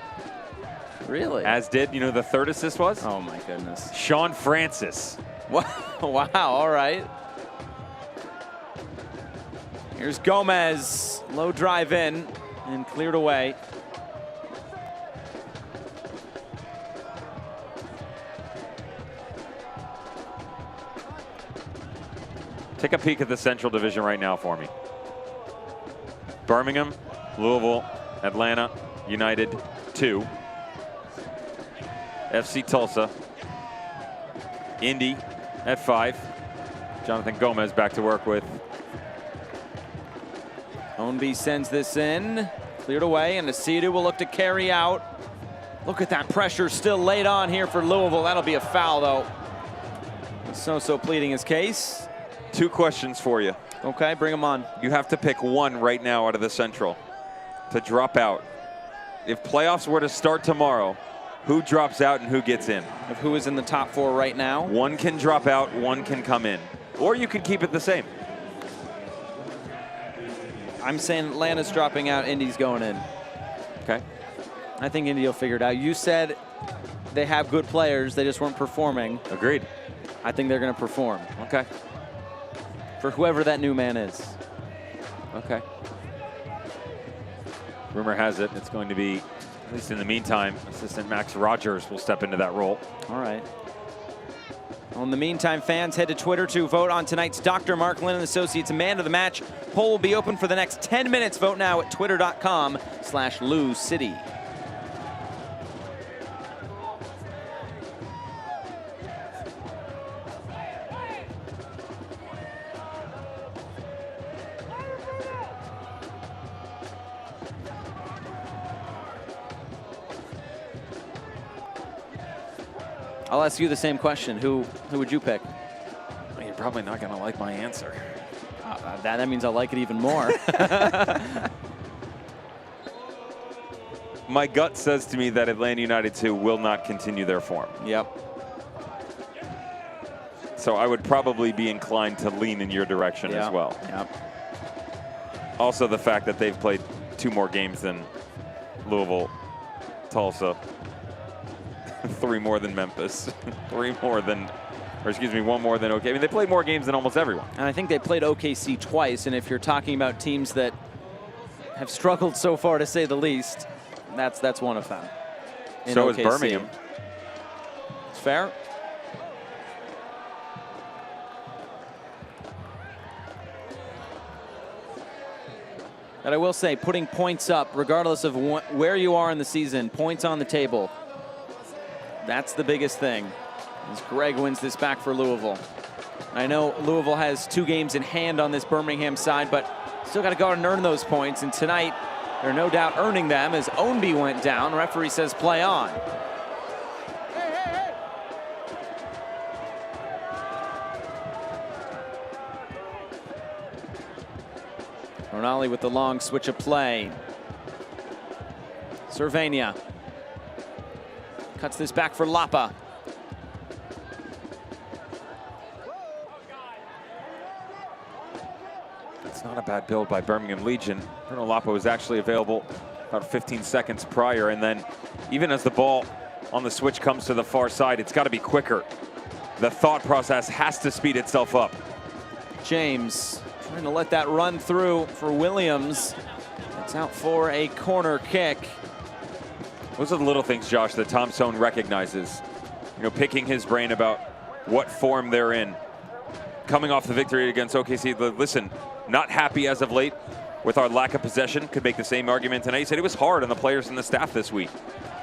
Really? As did, you know, the third assist was? Oh, my goodness. Sean Francis. Wow, all right. Here's Gomez. Low drive in and cleared away. Take a peek at the Central Division right now for me. Birmingham, Louisville, Atlanta, United, 2. FC Tulsa, Indy at 5. Jonathan Gomez back to work with. Ownby sends this in, cleared away, and Asidu will look to carry out. Look at that pressure still laid on here for Louisville. That'll be a foul, though. So pleading his case. 2 questions for you. Okay, bring them on. You have to pick one right now out of the Central to drop out. If playoffs were to start tomorrow, who drops out and who gets in? Of who is in the top 4 right now? One can drop out, one can come in. Or you could keep it the same. I'm saying Atlanta's dropping out, Indy's going in. Okay. I think Indy will figure it out. You said they have good players, they just weren't performing. Agreed. I think they're going to perform. Okay. For whoever that new man is. Okay. Rumor has it it's going to be, at least in the meantime, assistant Max Rogers will step into that role. All right. Well, in the meantime, fans, head to Twitter to vote on tonight's Dr. Mark Lennon Associates Man of the Match. Poll will be open for the next 10 minutes. Vote now at twitter.com/Lou City. I'll ask you the same question. Who would you pick? Well, you're probably not going to like my answer. That means I'll like it even more. My gut says to me that Atlanta United 2 will not continue their form. Yep. So I would probably be inclined to lean in your direction as well. Yep. Also the fact that they've played 2 more games than Louisville, Tulsa. 3 more than Memphis. 3 more than, or excuse me, 1 more than OK. I mean, they played more games than almost everyone. And I think they played OKC twice. And if you're talking about teams that have struggled so far, to say the least, that's one of them. So is Birmingham. It's fair. But I will say, putting points up, regardless of where you are in the season, points on the table. That's the biggest thing, as Greg wins this back for Louisville. I know Louisville has 2 games in hand on this Birmingham side, but still got to go out and earn those points. And tonight, they're no doubt earning them as Ownby went down. Referee says play on. Ronali with the long switch of play. Cervania. Cuts this back for Lapa. It's not a bad build by Birmingham Legion. Bruno Lapa was actually available about 15 seconds prior, and then even as the ball on the switch comes to the far side, it's got to be quicker. The thought process has to speed itself up. James trying to let that run through for Williams. It's out for a corner kick. Those are the little things, Josh, that Tom Sohn recognizes. You know, picking his brain about what form they're in. Coming off the victory against OKC, listen, not happy as of late with our lack of possession. Could make the same argument tonight. He said it was hard on the players and the staff this week.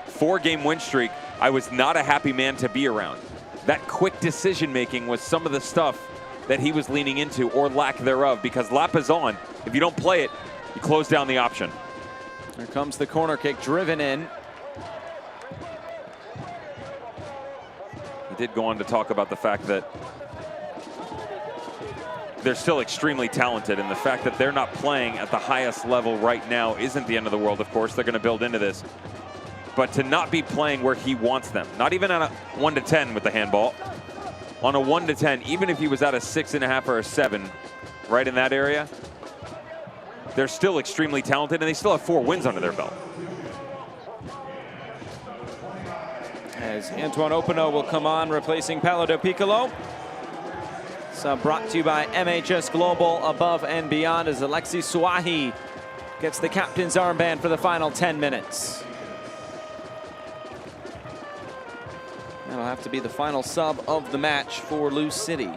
4-game win streak. I was not a happy man to be around. That quick decision making was some of the stuff that he was leaning into, or lack thereof, because lap is on. If you don't play it, you close down the option. Here comes the corner kick driven in. He did go on to talk about the fact that they're still extremely talented, and the fact that they're not playing at the highest level right now isn't the end of the world. Of course, they're going to build into this. But to not be playing where he wants them, not even on a 1 to 10 with the handball, on a 1 to 10, even if he was at a 6.5 or a 7, right in that area, they're still extremely talented, and they still have 4 wins under their belt. As Antoine Opino will come on, replacing Paolo Del Piccolo. Sub brought to you by MHS Global Above and Beyond, as Alexi Suahi gets the captain's armband for the final 10 minutes. That'll have to be the final sub of the match for Lou City.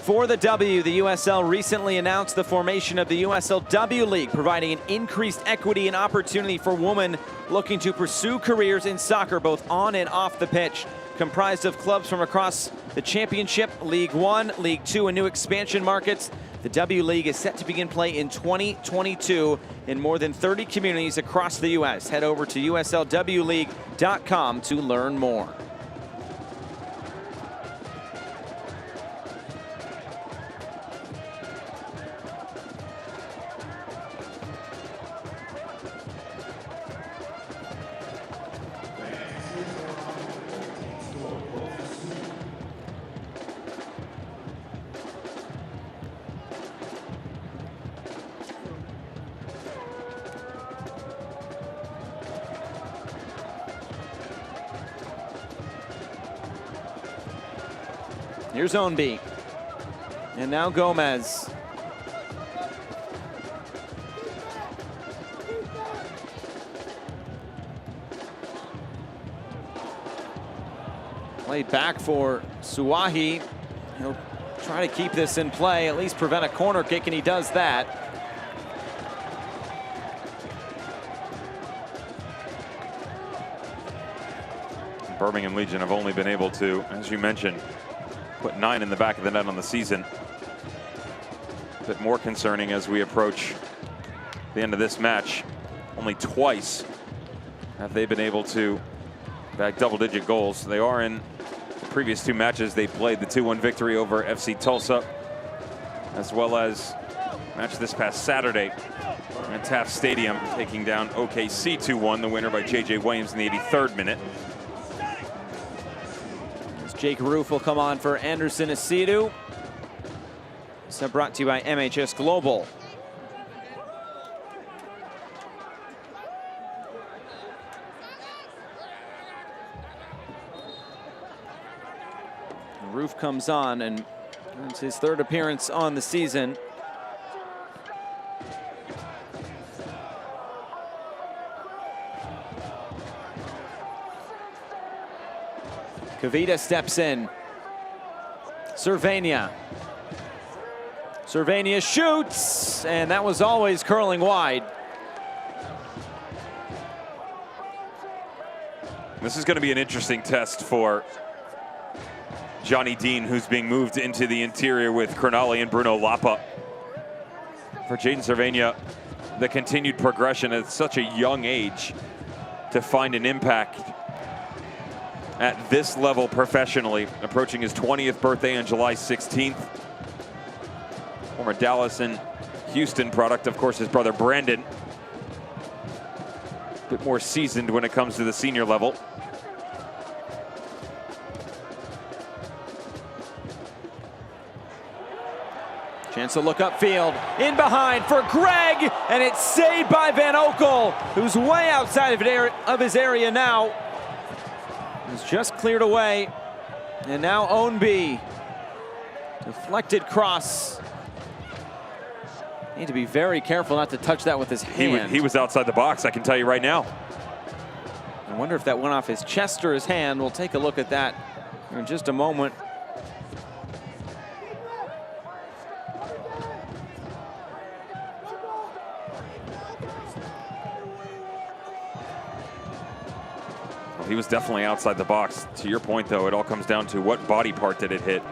For the W, the USL recently announced the formation of the USLW League, providing an increased equity and opportunity for women looking to pursue careers in soccer, both on and off the pitch. Comprised of clubs from across the Championship, League One, League Two, and new expansion markets, the W League is set to begin play in 2022 in more than 30 communities across the U.S. Head over to uslwleague.com to learn more. Here's Ownby. And now Gomez. Played back for Suahi. He'll try to keep this in play, at least prevent a corner kick, and he does that. Birmingham Legion have only been able to, as you mentioned, put 9 in the back of the net on the season. A bit more concerning as we approach the end of this match. Only twice have they been able to bag double-digit goals. They are in the previous 2 matches. They played the 2-1 victory over FC Tulsa, as well as match this past Saturday at Taft Stadium, taking down OKC 2-1, the winner by J.J. Williams in the 83rd minute. Jake Roof will come on for Anderson Asidu. So brought to you by MHS Global. Roof comes on, and it's his 3rd appearance on the season. Kavita steps in. Cervania. Cervania shoots, and that was always curling wide. This is going to be an interesting test for Johnny Dean, who's being moved into the interior with Crognali and Bruno Lapa. For Jaden Cervania, the continued progression at such a young age to find an impact at this level professionally, approaching his 20th birthday on July 16th. Former Dallas and Houston product, of course, his brother Brandon. A bit more seasoned when it comes to the senior level. Chance to look upfield, in behind for Greg, and it's saved by Van Oekel, who's way outside of his area now. He's just cleared away, and now Ownby. Deflected cross. Need to be very careful not to touch that with his hand. He was outside the box, I can tell you right now. I wonder if that went off his chest or his hand. We'll take a look at that in just a moment. He was definitely outside the box. To your point, though, it all comes down to what body part did it hit.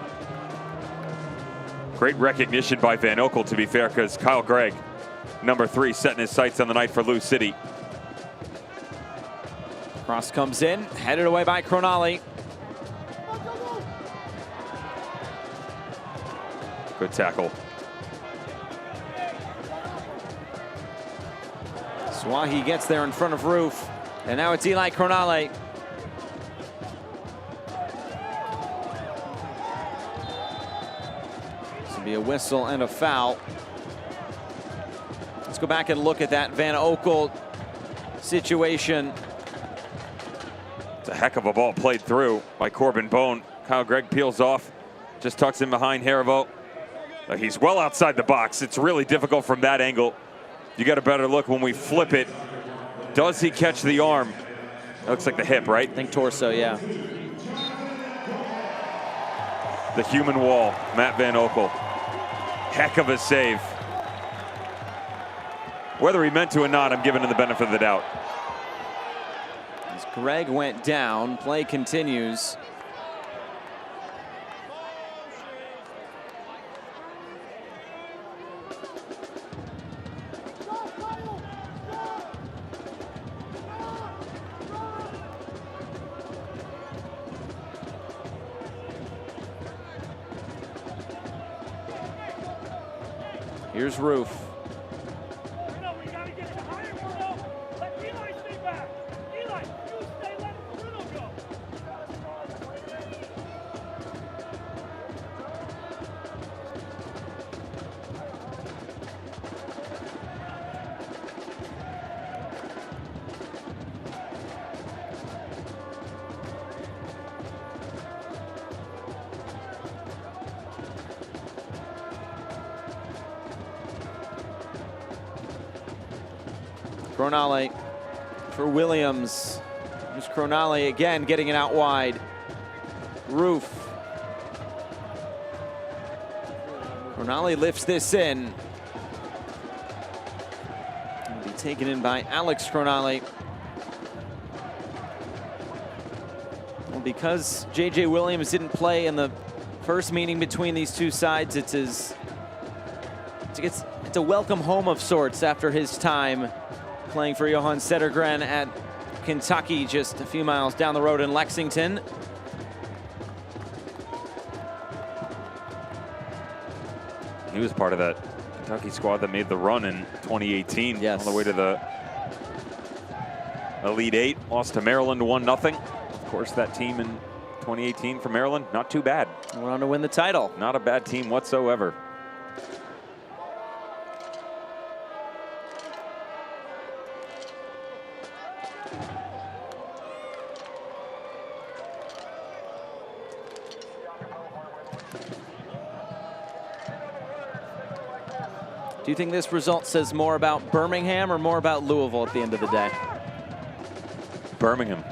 Great recognition by Van Oekel, to be fair, because Kyle Gregg, number 3, setting his sights on the night for Lou City. Cross comes in, headed away by Cronali. Good tackle. Swahi gets there in front of Roof, and now it's Eli Cronali. This will be a whistle and a foul. Let's go back and look at that Van Oekel situation. It's a heck of a ball played through by Corbin Bone. Kyle Gregg peels off, just tucks in behind Haribo. He's well outside the box. It's really difficult from that angle. You got a better look when we flip it. Does he catch the arm? It looks like the hip, right? I think torso, yeah. The human wall, Matt Van Oekel. Heck of a save. Whether he meant to or not, I'm giving him the benefit of the doubt. As Gregg went down, play continues. Here's Roof. Cronali for Williams. Here's Cronali again, getting it out wide. Roof. Cronali lifts this in. It'll be taken in by Alex Cronali. Well, because J.J. Williams didn't play in the first meeting between these two sides, it's a welcome home of sorts after his time playing for Johan Sedergren at Kentucky, just a few miles down the road in Lexington. He was part of that Kentucky squad that made the run in 2018. Yes. On the way to the Elite Eight. Lost to Maryland 1-0. Of course, that team in 2018 from Maryland, not too bad. Went on to win the title. Not a bad team whatsoever. Do you think this result says more about Birmingham or more about Louisville at the end of the day? Birmingham.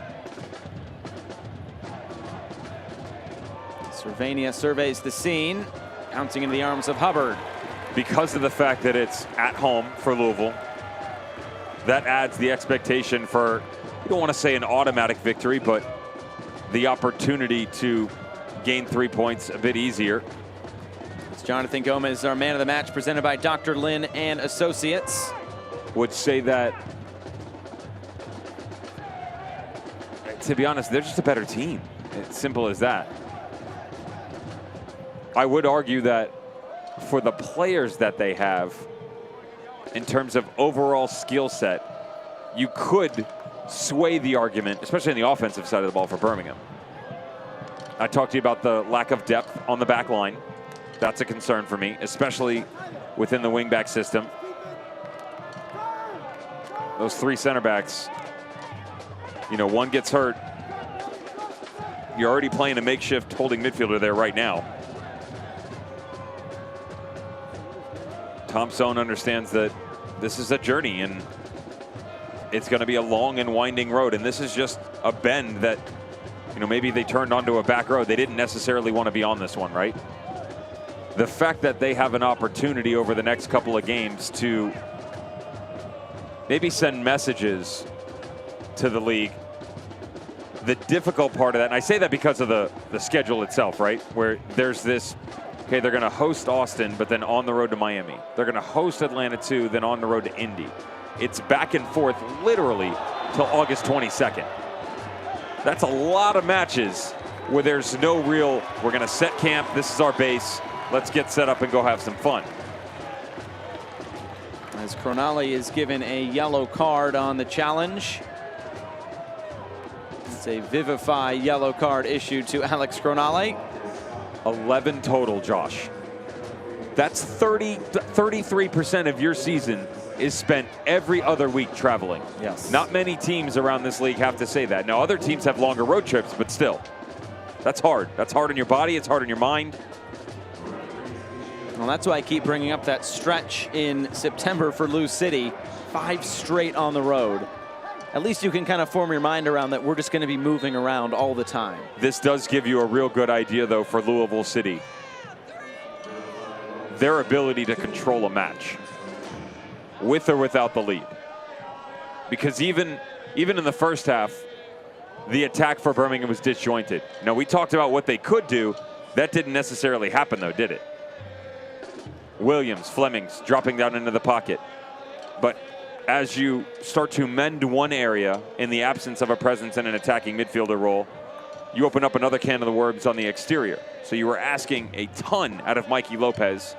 Cervania surveys the scene, bouncing into the arms of Hubbard. Because of the fact that it's at home for Louisville, that adds the expectation for, you don't want to say an automatic victory, but the opportunity to gain 3 points a bit easier. Jonathan Gomez, our man of the match, presented by Dr. Lin and Associates. Would say that, to be honest, they're just a better team. It's simple as that. I would argue that for the players that they have, in terms of overall skill set, you could sway the argument, especially on the offensive side of the ball for Birmingham. I talked to you about the lack of depth on the back line. That's a concern for me, especially within the wingback system. Those 3 center backs, you know, one gets hurt. You're already playing a makeshift holding midfielder there right now. Tom Sohn understands that this is a journey, and it's going to be a long and winding road, and this is just a bend that, you know, maybe they turned onto a back road. They didn't necessarily want to be on this one, right? The fact that they have an opportunity over the next couple of games to maybe send messages to the league. The difficult part of that, and I say that because of the schedule itself, right? Where there's this, okay, they're going to host Austin, but then on the road to Miami. They're going to host Atlanta too, then on the road to Indy. It's back and forth literally till August 22nd. That's a lot of matches where there's no real, we're going to set camp, this is our base, let's get set up and go have some fun. As Cronale is given a yellow card on the challenge. It's a Vivify yellow card issued to Alex Cronale. 11 total, Josh. That's 33% of your season is spent every other week traveling. Yes. Not many teams around this league have to say that. Now, other teams have longer road trips, but still, that's hard. That's hard on your body. It's hard on your mind. Well, that's why I keep bringing up that stretch in September for Lou City. 5 straight on the road. At least you can kind of form your mind around that we're just going to be moving around all the time. This does give you a real good idea, though, for Louisville City. Their ability to control a match, with or without the lead. Because even in the first half, the attack for Birmingham was disjointed. Now, we talked about what they could do. That didn't necessarily happen, though, did it? Williams, Fleming's dropping down into the pocket. But as you start to mend one area in the absence of a presence in an attacking midfielder role, you open up another can of the worms on the exterior. So you were asking a ton out of Mikey Lopez,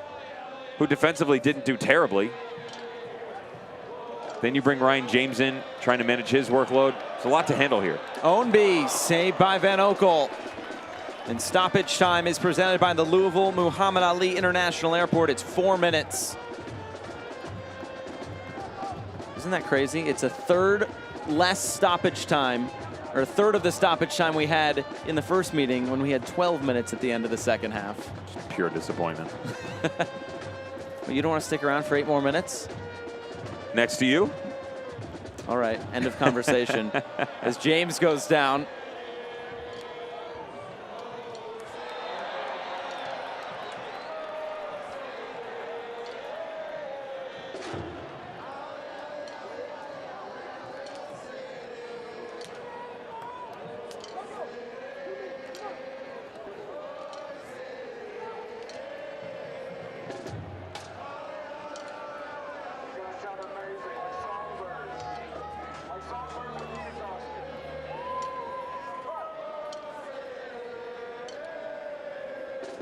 who defensively didn't do terribly. Then you bring Ryan James in, trying to manage his workload. It's a lot to handle here. Ownby saved by Van Oekel. And stoppage time is presented by the Louisville Muhammad Ali International Airport. It's 4 minutes. Isn't that crazy? It's a third less stoppage time, or a third of the stoppage time we had in the first meeting when we had 12 minutes at the end of the second half. Just pure disappointment. Well, you don't want to stick around for 8 more minutes? Next to you? All right, end of conversation. As James goes down.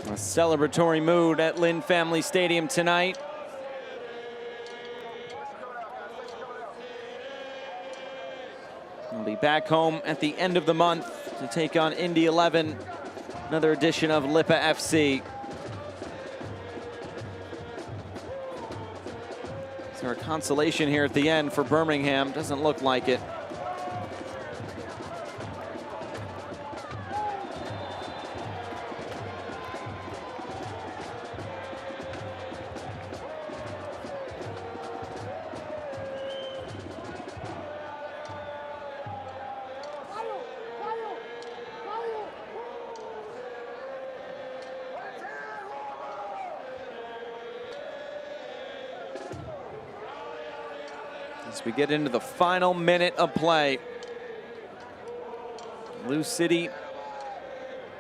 A celebratory mood at Lynn Family Stadium tonight. We'll be back home at the end of the month to take on Indy 11, another edition of Lipa FC. Is there a consolation here at the end for Birmingham? Doesn't look like it. As we get into the final minute of play, Lou City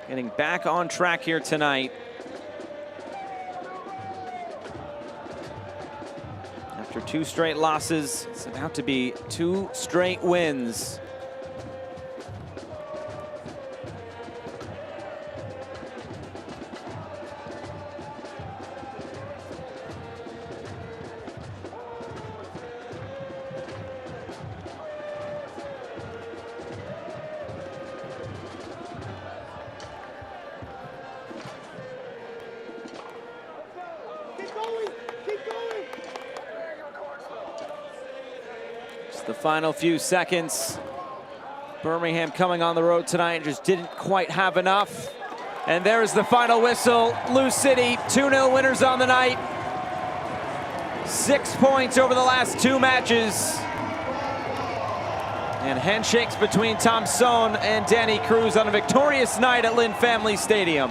getting back on track here tonight. After 2 straight losses, it's about to be 2 straight wins. The final few seconds. Birmingham coming on the road tonight just didn't quite have enough. And there's the final whistle. Lou City 2-0 winners on the night. 6 points over the last 2 matches. And handshakes between Tom Sohn and Danny Cruz on a victorious night at Lynn Family Stadium.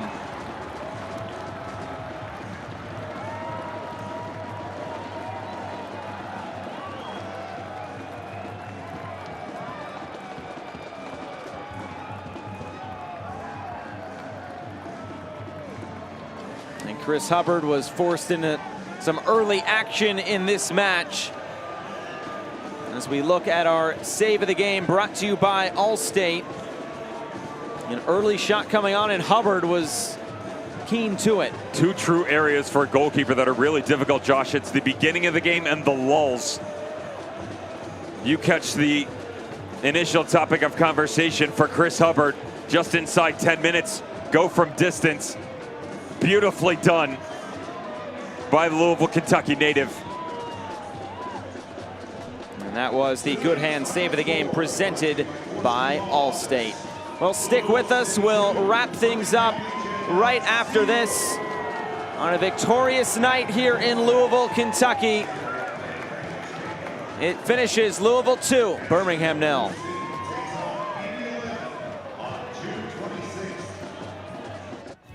And Chris Hubbard was forced into some early action in this match. As we look at our save of the game, brought to you by Allstate. An early shot coming on, and Hubbard was keen to it. Two true areas for a goalkeeper that are really difficult, Josh. It's the beginning of the game and the lulls. You catch the initial topic of conversation for Chris Hubbard. Just inside 10 minutes, go from distance. Beautifully done by the Louisville, Kentucky native. And that was the good hand save of the game presented by Allstate. Well, stick with us. We'll wrap things up right after this on a victorious night here in Louisville, Kentucky. It finishes Louisville 2, Birmingham 0.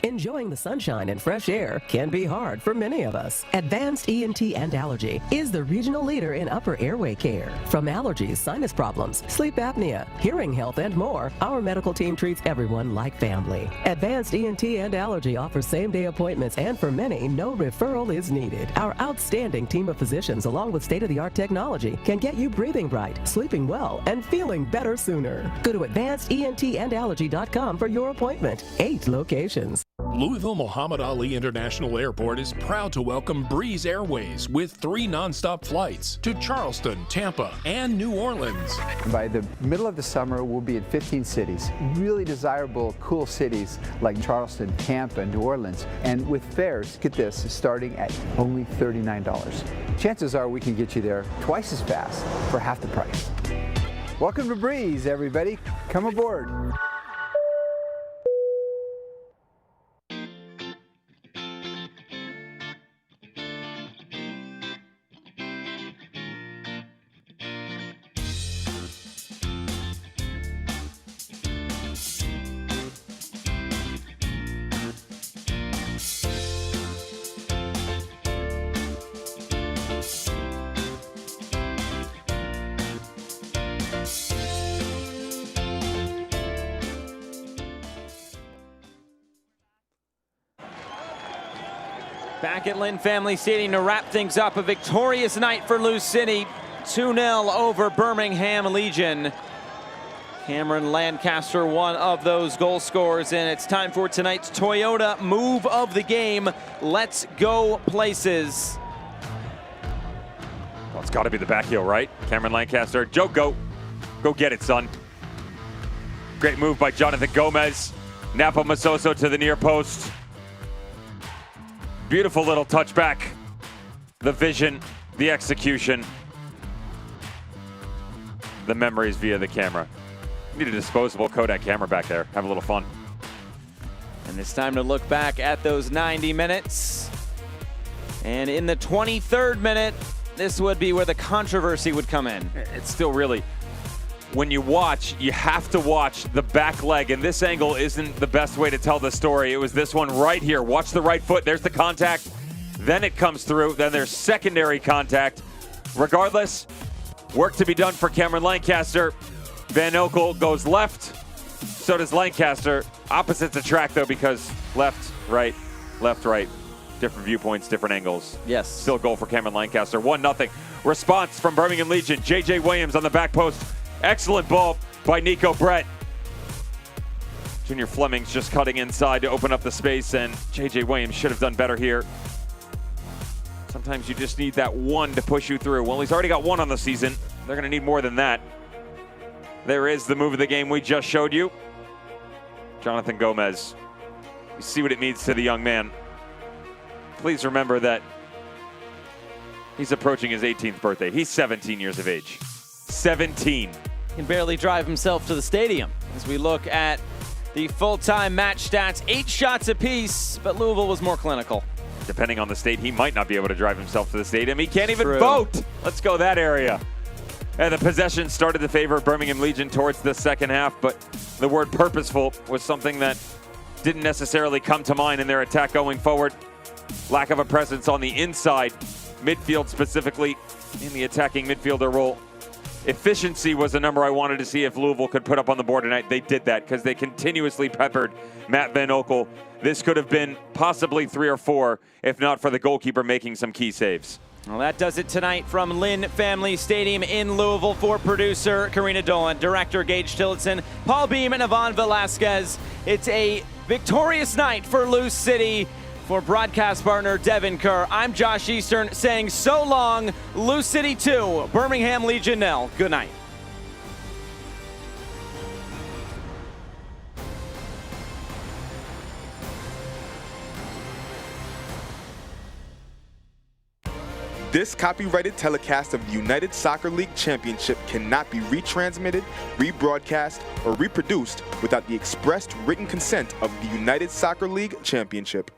Enjoying the sunshine and fresh air can be hard for many of us. Advanced ENT and Allergy is the regional leader in upper airway care. From allergies, sinus problems, sleep apnea, hearing health, and more, our medical team treats everyone like family. Advanced ENT and Allergy offers same-day appointments, and for many, no referral is needed. Our outstanding team of physicians, along with state-of-the-art technology, can get you breathing right, sleeping well, and feeling better sooner. Go to advancedentandallergy.com for your appointment. 8 locations. Louisville Muhammad Ali International Airport is proud to welcome Breeze Airways with 3 nonstop flights to Charleston, Tampa, and New Orleans. By the middle of the summer, we'll be in 15 cities. Really desirable, cool cities like Charleston, Tampa, New Orleans. And with fares, get this, starting at only $39. Chances are we can get you there twice as fast for half the price. Welcome to Breeze, everybody. Come aboard. Back at Lynn Family Stadium to wrap things up, a victorious night for Lou City. 2-0 over Birmingham Legion. Cameron Lancaster, one of those goal scorers, and it's time for tonight's Toyota move of the game. Let's go places. Well, it's got to be the back heel, right? Cameron Lancaster, Joe, go get it, son. Great move by Jonathan Gomez. Napa Masoso to the near post. Beautiful little touchback. The vision, the execution, the memories via the camera. Need a disposable Kodak camera back there. Have a little fun. And it's time to look back at those 90 minutes. And in the 23rd minute, this would be where the controversy would come in. It's still really, when you watch, you have to watch the back leg, and this angle isn't the best way to tell the story. It was this one right here. Watch the right foot. There's the contact. Then it comes through. Then there's secondary contact. Regardless, work to be done for Cameron Lancaster. Van Oekel goes left. So does Lancaster. Opposites attract, though, because left, right. Different viewpoints, different angles. Yes. Still goal for Cameron Lancaster. 1-0. Response from Birmingham Legion. J.J. Williams on the back post. Excellent ball by Nico Brett. Junior Fleming's just cutting inside to open up the space, and J.J. Williams should have done better here. Sometimes you just need that one to push you through. Well, he's already got one on the season. They're going to need more than that. There is the move of the game we just showed you. Jonathan Gomez. You see what it means to the young man. Please remember that he's approaching his 18th birthday. He's 17 years of age. 17. Can barely drive himself to the stadium. As we look at the full-time match stats, 8 shots apiece, but Louisville was more clinical. Depending on the state, he might not be able to drive himself to the stadium. He can't even vote. Let's go that area. And the possession started to favor Birmingham Legion towards the second half, but the word purposeful was something that didn't necessarily come to mind in their attack going forward. Lack of a presence on the inside, midfield specifically, in the attacking midfielder role. Efficiency was the number I wanted to see if Louisville could put up on the board tonight. They did that because they continuously peppered Matt Van Oekel. This could have been possibly 3 or 4, if not for the goalkeeper making some key saves. Well, that does it tonight from Lynn Family Stadium in Louisville. For producer Karina Dolan, director Gage Tillotson, Paul Beam, and Yvonne Velasquez. It's a victorious night for Lou City. For broadcast partner Devin Kerr, I'm Josh Eastern saying so long, Lou City 2, Birmingham Legion 0. Good night. This copyrighted telecast of the United Soccer League Championship cannot be retransmitted, rebroadcast, or reproduced without the expressed written consent of the United Soccer League Championship.